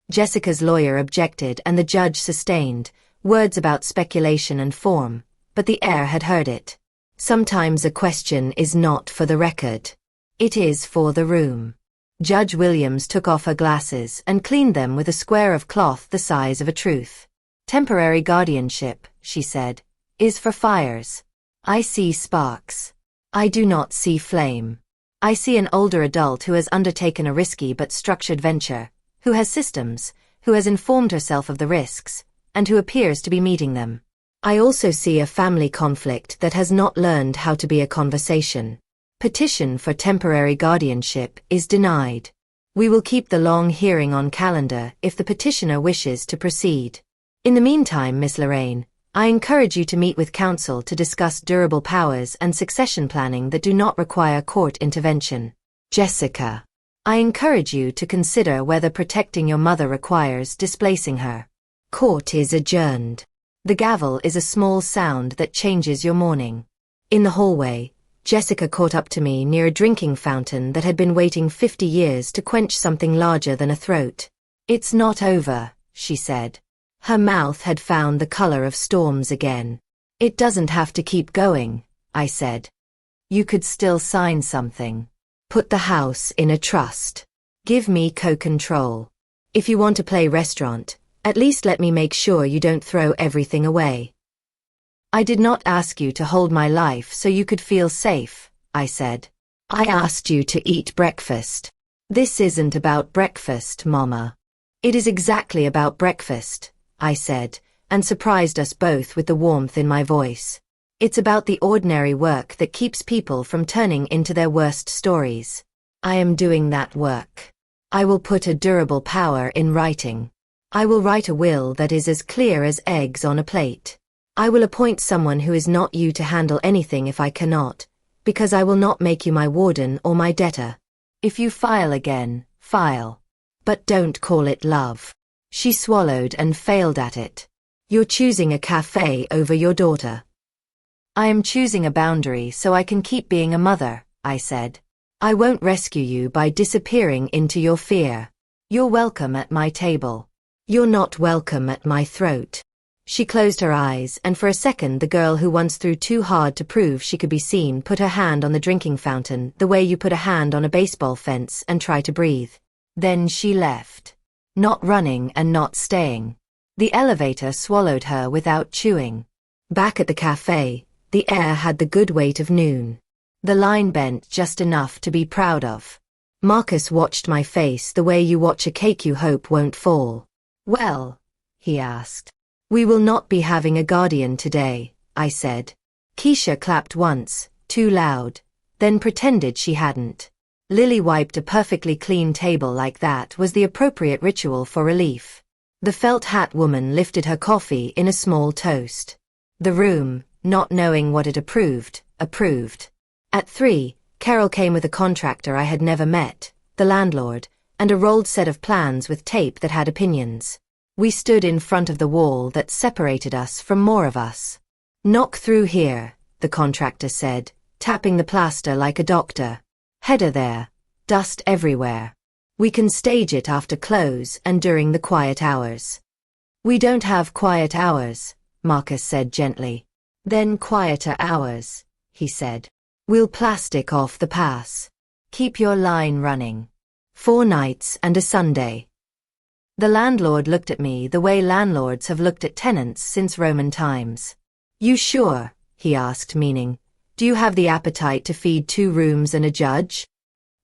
Jessica's lawyer objected and the judge sustained, words about speculation and form, but the heir had heard it. Sometimes a question is not for the record. It is for the room. Judge Williams took off her glasses and cleaned them with a square of cloth the size of a truth. "Temporary guardianship," she said, "is for fires. I see sparks. I do not see flame. I see an older adult who has undertaken a risky but structured venture, who has systems, who has informed herself of the risks, and who appears to be meeting them. I also see a family conflict that has not learned how to be a conversation. Petition for temporary guardianship is denied. We will keep the long hearing on calendar if the petitioner wishes to proceed. In the meantime, Miss Lorraine, I encourage you to meet with counsel to discuss durable powers and succession planning that do not require court intervention. Jessica, I encourage you to consider whether protecting your mother requires displacing her. Court is adjourned. The gavel is a small sound that changes your morning. In the hallway, Jessica caught up to me near a drinking fountain that had been waiting 50 years to quench something larger than a throat. "It's not over," she said. Her mouth had found the color of storms again. "It doesn't have to keep going," I said. "You could still sign something. Put the house in a trust. Give me co-control. If you want to play restaurant, at least let me make sure you don't throw everything away." "I did not ask you to hold my life so you could feel safe," I said. "I asked you to eat breakfast." "This isn't about breakfast, Mama." "It is exactly about breakfast," I said, and surprised us both with the warmth in my voice. "It's about the ordinary work that keeps people from turning into their worst stories. I am doing that work. I will put a durable power in writing. I will write a will that is as clear as eggs on a plate. I will appoint someone who is not you to handle anything if I cannot, because I will not make you my warden or my debtor. If you file again, file. But don't call it love." She swallowed and failed at it. "You're choosing a cafe over your daughter." "I am choosing a boundary so I can keep being a mother," I said. "I won't rescue you by disappearing into your fear. You're welcome at my table. You're not welcome at my throat." She closed her eyes, and for a second the girl who once threw too hard to prove she could be seen put her hand on the drinking fountain the way you put a hand on a baseball fence and try to breathe. Then she left. Not running and not staying. The elevator swallowed her without chewing. Back at the cafe, the air had the good weight of noon. The line bent just enough to be proud of. Marcus watched my face the way you watch a cake you hope won't fall. "Well?" he asked. "We will not be having a guardian today," I said. Keisha clapped once, too loud, then pretended she hadn't. Lily wiped a perfectly clean table like that was the appropriate ritual for relief. The felt hat woman lifted her coffee in a small toast. The room, not knowing what it approved. At 3, Carol came with a contractor I had never met, the landlord, and a rolled set of plans with tape that had opinions. We stood in front of the wall that separated us from more of us. "Knock through here," the contractor said, tapping the plaster like a doctor. "Header there. Dust everywhere. We can stage it after close and during the quiet hours." "We don't have quiet hours," Marcus said gently. "Then quieter hours," he said. "We'll plastic off the pass. Keep your line running. 4 nights and a Sunday." The landlord looked at me the way landlords have looked at tenants since Roman times. "You sure?" he asked, meaning, "do you have the appetite to feed 2 rooms and a judge?"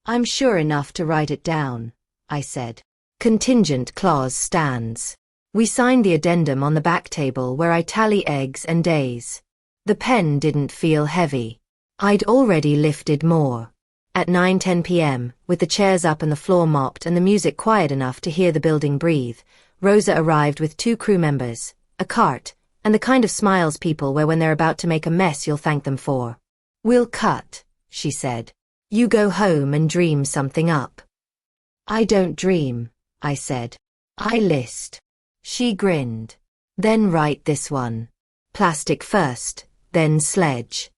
I'm sure enough to write it down, I said. Contingent clause stands. We signed the addendum on the back table where I tally eggs and days. The pen didn't feel heavy. I'd already lifted more. At 9:10 p.m., with the chairs up and the floor mopped and the music quiet enough to hear the building breathe, Rosa arrived with 2 crew members, a cart, and the kind of smiles people wear when they're about to make a mess you'll thank them for. "We'll cut," she said. "You go home and dream something up." "I don't dream," I said. "I list." She grinned. "Then write this one. Plastic first, then sledge."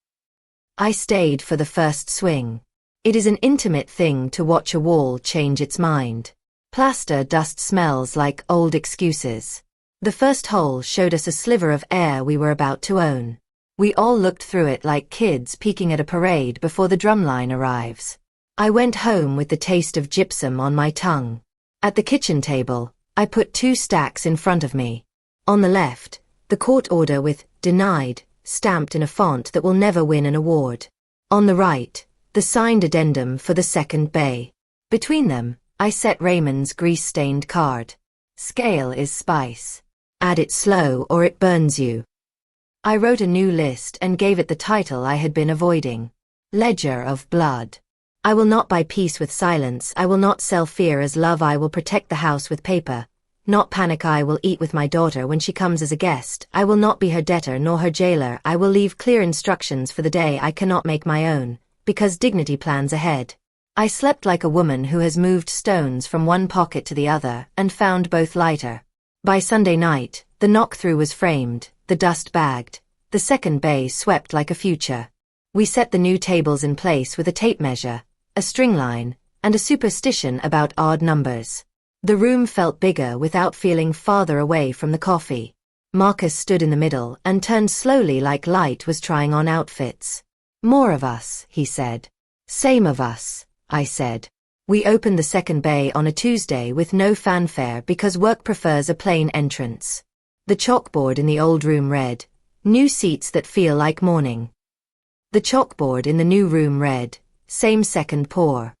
I stayed for the first swing. It is an intimate thing to watch a wall change its mind. Plaster dust smells like old excuses. The first hole showed us a sliver of air we were about to own. We all looked through it like kids peeking at a parade before the drumline arrives. I went home with the taste of gypsum on my tongue. At the kitchen table, I put 2 stacks in front of me. On the left, the court order with "Denied" stamped in a font that will never win an award. On the right, the signed addendum for the second bay. Between them, I set Raymond's grease-stained card. "Scale is spice. Add it slow or it burns you." I wrote a new list and gave it the title I had been avoiding. Ledger of Blood. I will not buy peace with silence, I will not sell fear as love, I will protect the house with paper. Not panic, I will eat with my daughter when she comes as a guest, I will not be her debtor nor her jailer, I will leave clear instructions for the day I cannot make my own, because dignity plans ahead. I slept like a woman who has moved stones from one pocket to the other and found both lighter. By Sunday night, the knock-through was framed, the dust bagged, the second bay swept like a future. We set the new tables in place with a tape measure, a string line, and a superstition about odd numbers. The room felt bigger without feeling farther away from the coffee. Marcus stood in the middle and turned slowly like light was trying on outfits. "More of us," he said. "Same of us," I said. We opened the second bay on a Tuesday with no fanfare because work prefers a plain entrance. The chalkboard in the old room read, "New seats that feel like morning." The chalkboard in the new room read, "Same second pour."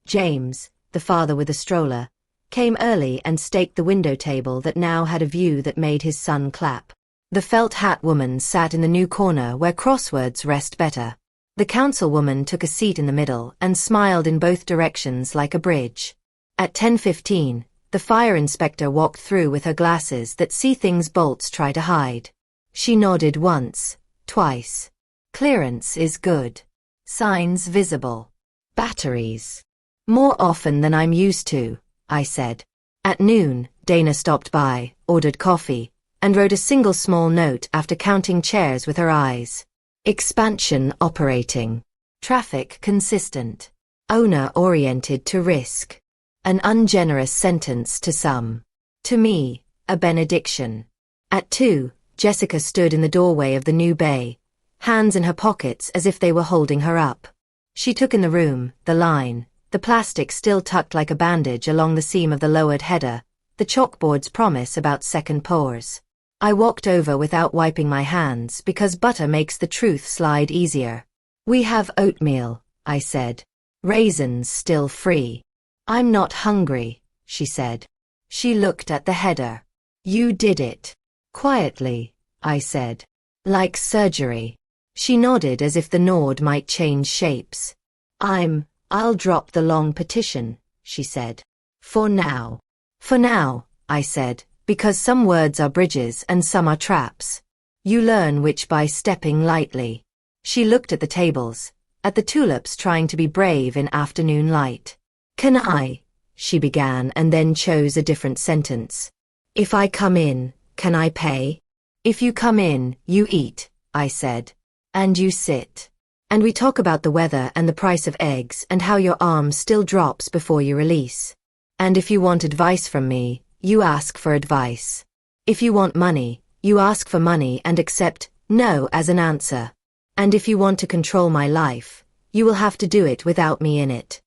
James, the father with a stroller, came early and staked the window table that now had a view that made his son clap. The felt hat woman sat in the new corner where crosswords rest better. The councilwoman took a seat in the middle and smiled in both directions like a bridge. At 10:15, the fire inspector walked through with her glasses that see things bolts try to hide. She nodded once, twice. "Clearance is good. Signs visible. Batteries." "More often than I'm used to," I said. At noon, Dana stopped by, ordered coffee, and wrote a single small note after counting chairs with her eyes. "Expansion operating. Traffic consistent. Owner oriented to risk." An ungenerous sentence to some. To me, a benediction. At 2, Jessica stood in the doorway of the new bay, hands in her pockets as if they were holding her up. She took in the room, the line, the plastic still tucked like a bandage along the seam of the lowered header, the chalkboard's promise about second pours. I walked over without wiping my hands because butter makes the truth slide easier. "We have oatmeal," I said. "Raisins still free." "I'm not hungry," she said. She looked at the header. "You did it." "Quietly," I said. "Like surgery." She nodded as if the nod might change shapes. I'll drop the long petition," she said. "For now." "For now," I said, "because some words are bridges and some are traps. You learn which by stepping lightly." She looked at the tables, at the tulips trying to be brave in afternoon light. "Can I?" she began and then chose a different sentence. "If I come in, can I pay?" "If you come in, you eat," I said. "And you sit. And we talk about the weather and the price of eggs and how your arm still drops before you release. And if you want advice from me, you ask for advice. If you want money, you ask for money and accept no as an answer. And if you want to control my life, you will have to do it without me in it."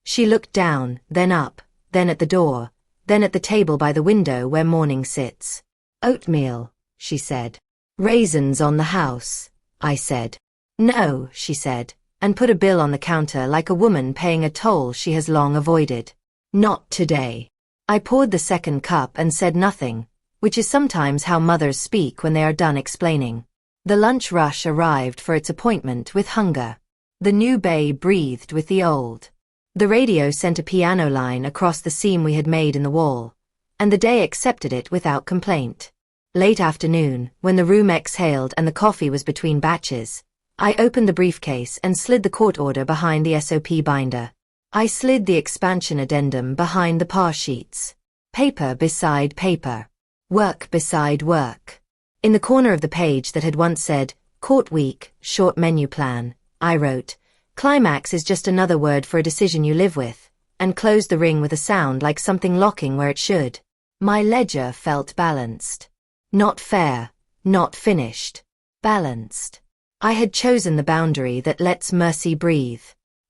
She looked down, then up, then at the door, then at the table by the window where morning sits. "Oatmeal," she said. "Raisins on the house," I said. "No," she said, and put a bill on the counter like a woman paying a toll she has long avoided. Not today. I poured the second cup and said nothing, which is sometimes how mothers speak when they are done explaining. The lunch rush arrived for its appointment with hunger. The new bay breathed with the old. The radio sent a piano line across the seam we had made in the wall, and the day accepted it without complaint. Late afternoon, when the room exhaled and the coffee was between batches, I opened the briefcase and slid the court order behind the SOP binder. I slid the expansion addendum behind the par sheets. Paper beside paper. Work beside work. In the corner of the page that had once said, Court Week, Short Menu Plan, I wrote, Climax is just another word for a decision you live with, and closed the ring with a sound like something locking where it should. My ledger felt balanced. Not fair, not finished. Balanced. I had chosen the boundary that lets mercy breathe.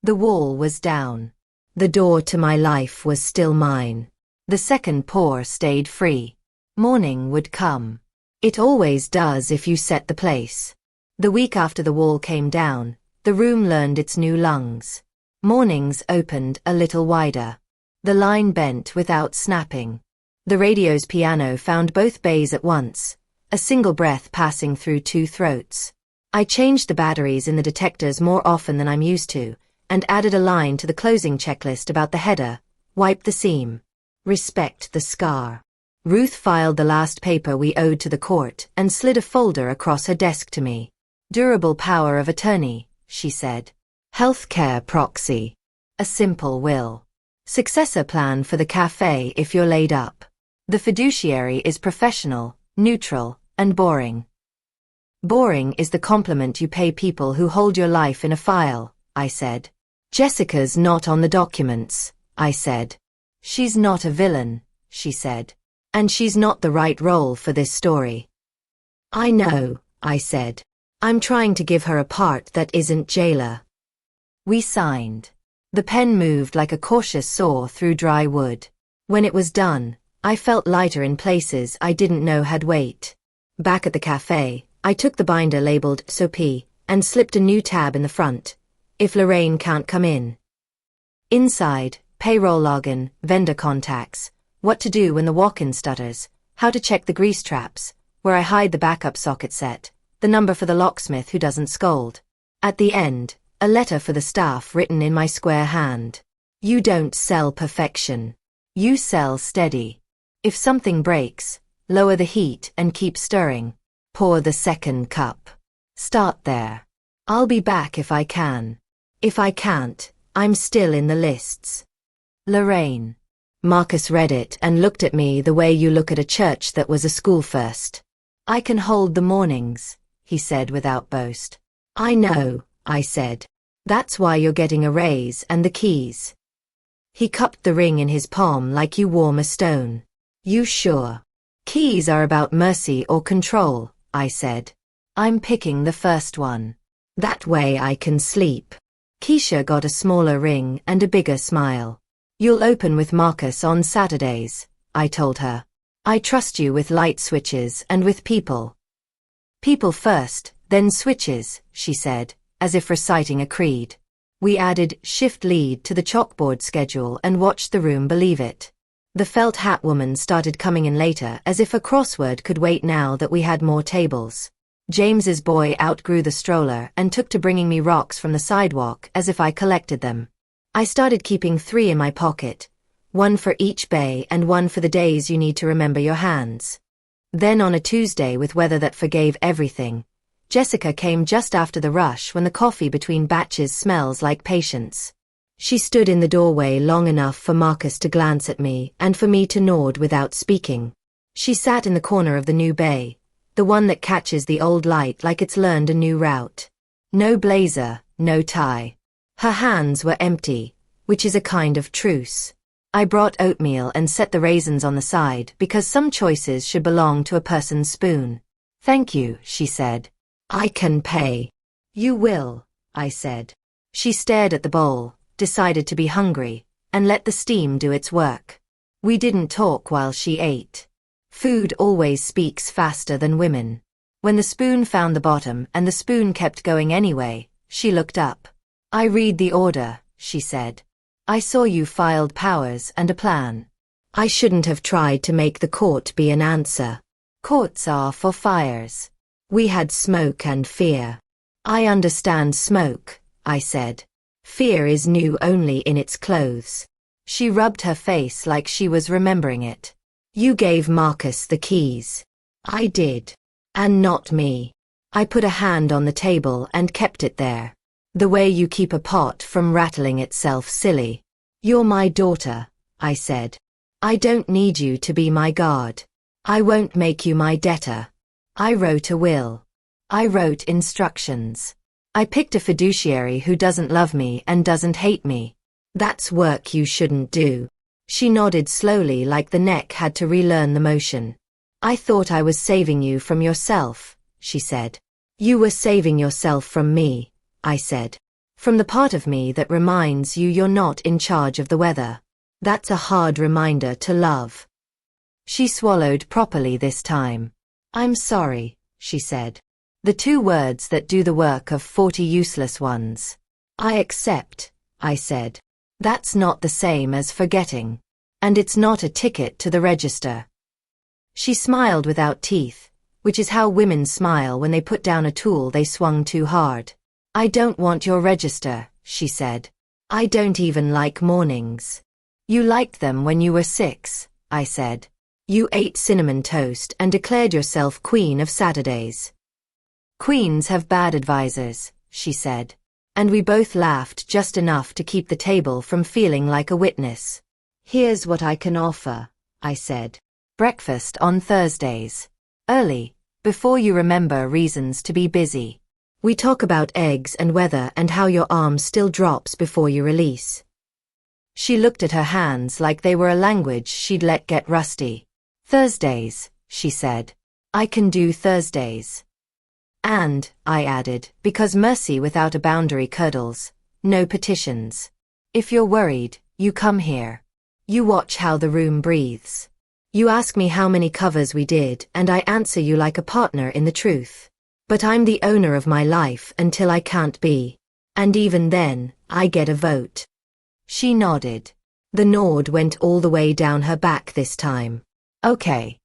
The wall was down. The door to my life was still mine. The second pour stayed free. Morning would come. It always does if you set the place. The week after the wall came down, the room learned its new lungs. Mornings opened a little wider. The line bent without snapping. The radio's piano found both bays at once, a single breath passing through two throats. I changed the batteries in the detectors more often than I'm used to, and added a line to the closing checklist about the header, wipe the seam. Respect the scar. Ruth filed the last paper we owed to the court and slid a folder across her desk to me. Durable power of attorney, she said. Healthcare proxy. A simple will. Successor plan for the cafe if you're laid up. The fiduciary is professional, neutral, and boring. Boring is the compliment you pay people who hold your life in a file, I said. Jessica's not on the documents, I said. She's not a villain, she said. And she's not the right role for this story. I know, I said. I'm trying to give her a part that isn't jailer. We signed. The pen moved like a cautious saw through dry wood. When it was done, I felt lighter in places I didn't know had weight. Back at the cafe, I took the binder labeled SOP and slipped a new tab in the front. If Lorraine can't come in. Inside, payroll login, vendor contacts, what to do when the walk-in stutters, how to check the grease traps, where I hide the backup socket set, the number for the locksmith who doesn't scold. At the end, a letter for the staff written in my square hand. You don't sell perfection. You sell steady. If something breaks, lower the heat and keep stirring. Pour the second cup. Start there. I'll be back if I can. If I can't, I'm still in the lists. Lorraine. Marcus read it and looked at me the way you look at a church that was a school first. I can hold the mornings, he said without boast. I know, I said. That's why you're getting a raise and the keys. He cupped the ring in his palm like you warm a stone. You sure? Keys are about mercy or control, I said. I'm picking the first one. That way I can sleep. Keisha got a smaller ring and a bigger smile. You'll open with Marcus on Saturdays, I told her. I trust you with light switches and with people. People first, then switches, she said, as if reciting a creed. We added shift lead to the chalkboard schedule and watched the room believe it. The felt hat woman started coming in later as if a crossword could wait now that we had more tables. James's boy outgrew the stroller and took to bringing me rocks from the sidewalk as if I collected them. I started keeping 3 in my pocket, one for each bay and one for the days you need to remember your hands. Then on a Tuesday with weather that forgave everything, Jessica came just after the rush when the coffee between batches smells like patience. She stood in the doorway long enough for Marcus to glance at me and for me to nod without speaking. She sat in the corner of the new bay, the one that catches the old light like it's learned a new route. No blazer, no tie. Her hands were empty, which is a kind of truce. I brought oatmeal and set the raisins on the side because some choices should belong to a person's spoon. Thank you, she said. I can pay. You will, I said. She stared at the bowl, decided to be hungry, and let the steam do its work. We didn't talk while she ate. Food always speaks faster than women. When the spoon found the bottom and the spoon kept going anyway, she looked up. I read the order, she said. I saw you filed powers and a plan. I shouldn't have tried to make the court be an answer. Courts are for fires. We had smoke and fear. I understand smoke, I said. Fear is new only in its clothes. She rubbed her face like she was remembering it. You gave Marcus the keys. I did. And not me. I put a hand on the table and kept it there. The way you keep a pot from rattling itself silly. You're my daughter, I said. I don't need you to be my guard. I won't make you my debtor. I wrote a will. I wrote instructions. I picked a fiduciary who doesn't love me and doesn't hate me. That's work you shouldn't do. She nodded slowly like the neck had to relearn the motion. I thought I was saving you from yourself, she said. You were saving yourself from me, I said. From the part of me that reminds you you're not in charge of the weather. That's a hard reminder to love. She swallowed properly this time. I'm sorry, she said. The two words that do the work of 40 useless ones. I accept, I said. That's not the same as forgetting. And it's not a ticket to the register. She smiled without teeth, which is how women smile when they put down a tool they swung too hard. I don't want your register, she said. I don't even like mornings. You liked them when you were 6, I said. You ate cinnamon toast and declared yourself queen of Saturdays. Queens have bad advisors, she said. And we both laughed just enough to keep the table from feeling like a witness. Here's what I can offer, I said. Breakfast on Thursdays. Early, before you remember reasons to be busy. We talk about eggs and weather and how your arm still drops before you release. She looked at her hands like they were a language she'd let get rusty. Thursdays, she said. I can do Thursdays. And, I added, because mercy without a boundary curdles, no petitions. If you're worried, you come here. You watch how the room breathes. You ask me how many covers we did and I answer you like a partner in the truth. But I'm the owner of my life until I can't be. And even then, I get a vote. She nodded. The nod went all the way down her back this time. Okay.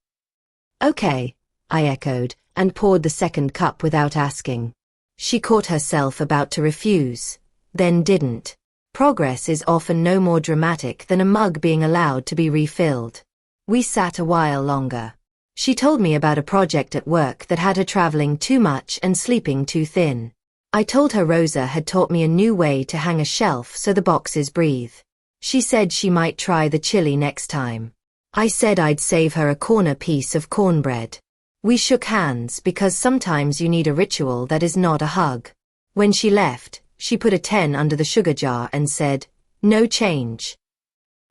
Okay, I echoed, and poured the second cup without asking. She caught herself about to refuse, then didn't. Progress is often no more dramatic than a mug being allowed to be refilled. We sat a while longer. She told me about a project at work that had her traveling too much and sleeping too thin. I told her Rosa had taught me a new way to hang a shelf so the boxes breathe. She said she might try the chili next time. I said I'd save her a corner piece of cornbread. We shook hands because sometimes you need a ritual that is not a hug. When she left, she put a 10 under the sugar jar and said, "No change."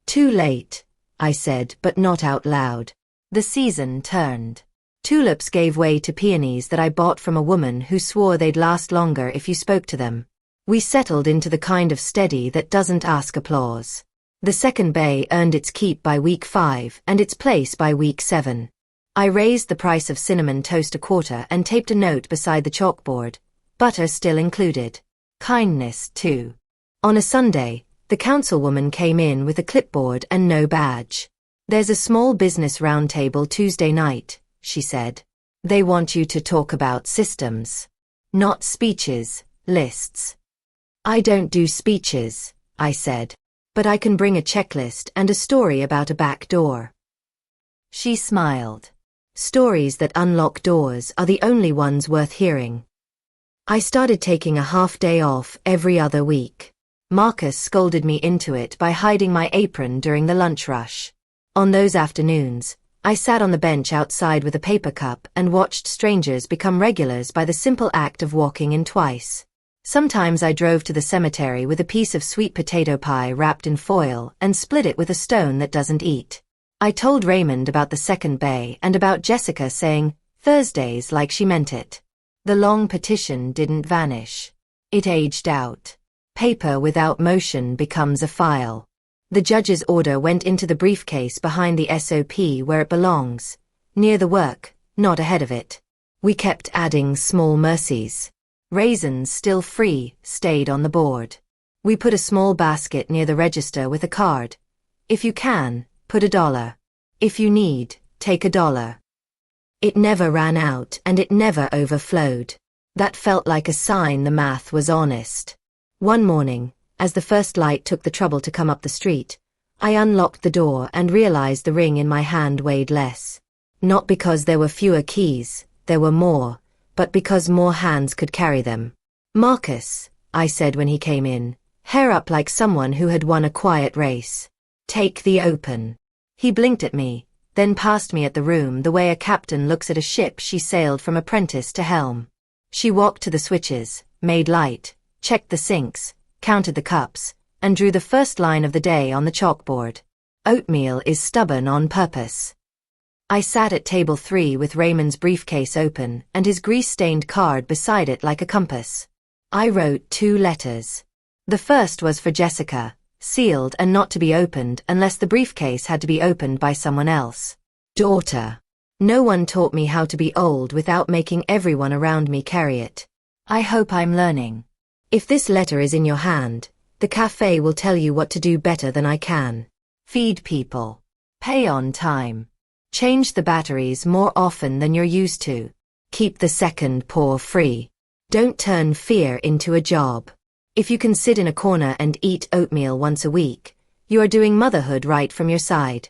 Too late, I said, but not out loud. The season turned. Tulips gave way to peonies that I bought from a woman who swore they'd last longer if you spoke to them. We settled into the kind of steady that doesn't ask applause. The second bay earned its keep by week 5 and its place by week 7. I raised the price of cinnamon toast a quarter and taped a note beside the chalkboard. Butter still included. Kindness, too. On a Sunday, the councilwoman came in with a clipboard and no badge. There's a small business roundtable Tuesday night, she said. They want you to talk about systems. Not speeches, lists. I don't do speeches, I said. But I can bring a checklist and a story about a back door. She smiled. Stories that unlock doors are the only ones worth hearing. I started taking a half day off every other week. Marcus scolded me into it by hiding my apron during the lunch rush. On those afternoons, I sat on the bench outside with a paper cup and watched strangers become regulars by the simple act of walking in twice. Sometimes I drove to the cemetery with a piece of sweet potato pie wrapped in foil and split it with a stone that doesn't eat. I told Raymond about the second bay and about Jessica saying, Thursdays, like she meant it. The long petition didn't vanish. It aged out. Paper without motion becomes a file. The judge's order went into the briefcase behind the SOP where it belongs, near the work, not ahead of it. We kept adding small mercies. Raisins still free stayed on the board. We put a small basket near the register with a card. If you can, put $1. If you need, take $1. It never ran out and it never overflowed. That felt like a sign the math was honest. One morning, as the first light took the trouble to come up the street, I unlocked the door and realized the ring in my hand weighed less. Not because there were fewer keys, there were more, but because more hands could carry them. "Marcus," I said when he came in, hair up like someone who had won a quiet race. "Take the open." He blinked at me, then passed me at the room the way a captain looks at a ship she sailed from apprentice to helm. She walked to the switches, made light, checked the sinks, counted the cups, and drew the first line of the day on the chalkboard. "Oatmeal is stubborn on purpose." I sat at table 3 with Raymond's briefcase open and his grease-stained card beside it like a compass. I wrote 2 letters. The first was for Jessica, sealed and not to be opened unless the briefcase had to be opened by someone else. "Daughter. No one taught me how to be old without making everyone around me carry it. I hope I'm learning. If this letter is in your hand, the cafe will tell you what to do better than I can. Feed people. Pay on time. Change the batteries more often than you're used to. Keep the second paw free. Don't turn fear into a job. If you can sit in a corner and eat oatmeal once a week, you are doing motherhood right from your side."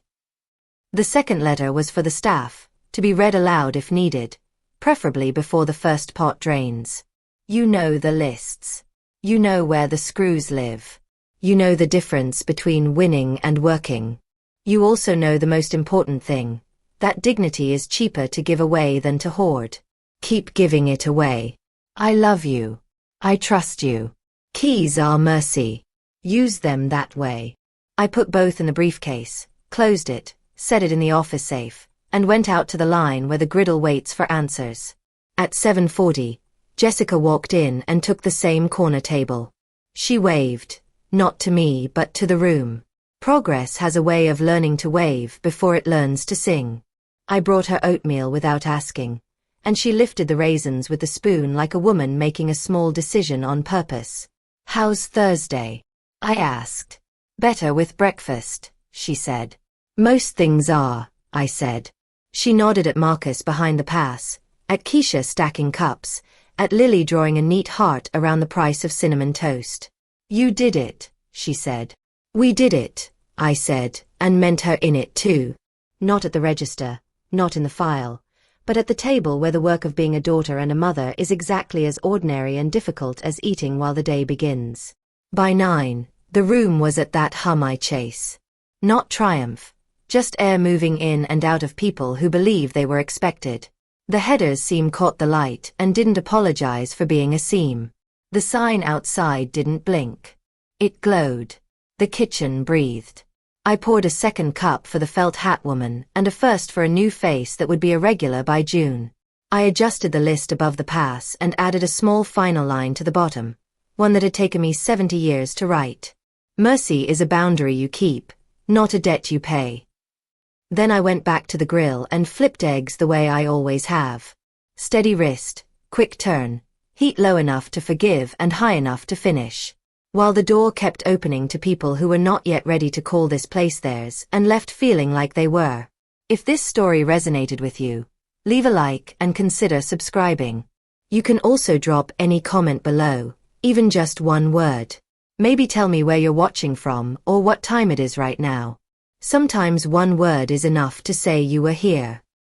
The second letter was for the staff, to be read aloud if needed, preferably before the first pot drains. You know the lists. You know where the screws live. You know the difference between winning and working. You also know the most important thing, that dignity is cheaper to give away than to hoard. Keep giving it away. I love you. I trust you. Keys are mercy. Use them that way. I put both in the briefcase, closed it, set it in the office safe, and went out to the line where the griddle waits for answers. At 7:40, Jessica walked in and took the same corner table. She waved, not to me but to the room. Progress has a way of learning to wave before it learns to sing. I brought her oatmeal without asking, and she lifted the raisins with the spoon like a woman making a small decision on purpose. "How's Thursday?" I asked. "Better with breakfast," she said. "Most things are," I said. She nodded at Marcus behind the pass, at Keisha stacking cups, at Lily drawing a neat heart around the price of cinnamon toast. "You did it," she said. "We did it," I said, and meant her in it too. Not at the register, not in the file, but at the table where the work of being a daughter and a mother is exactly as ordinary and difficult as eating while the day begins. By 9, the room was at that hum I chase. Not triumph, just air moving in and out of people who believe they were expected. The header's seam caught the light and didn't apologize for being a seam. The sign outside didn't blink. It glowed. The kitchen breathed. I poured a second cup for the felt hat woman and a first for a new face that would be a regular by June. I adjusted the list above the pass and added a small final line to the bottom, one that had taken me 70 years to write. Mercy is a boundary you keep, not a debt you pay. Then I went back to the grill and flipped eggs the way I always have. Steady wrist, quick turn, heat low enough to forgive and high enough to finish. While the door kept opening to people who were not yet ready to call this place theirs and left feeling like they were. If this story resonated with you, leave a like and consider subscribing. You can also drop any comment below, even just one word. Maybe tell me where you're watching from or what time it is right now. Sometimes one word is enough to say you were here.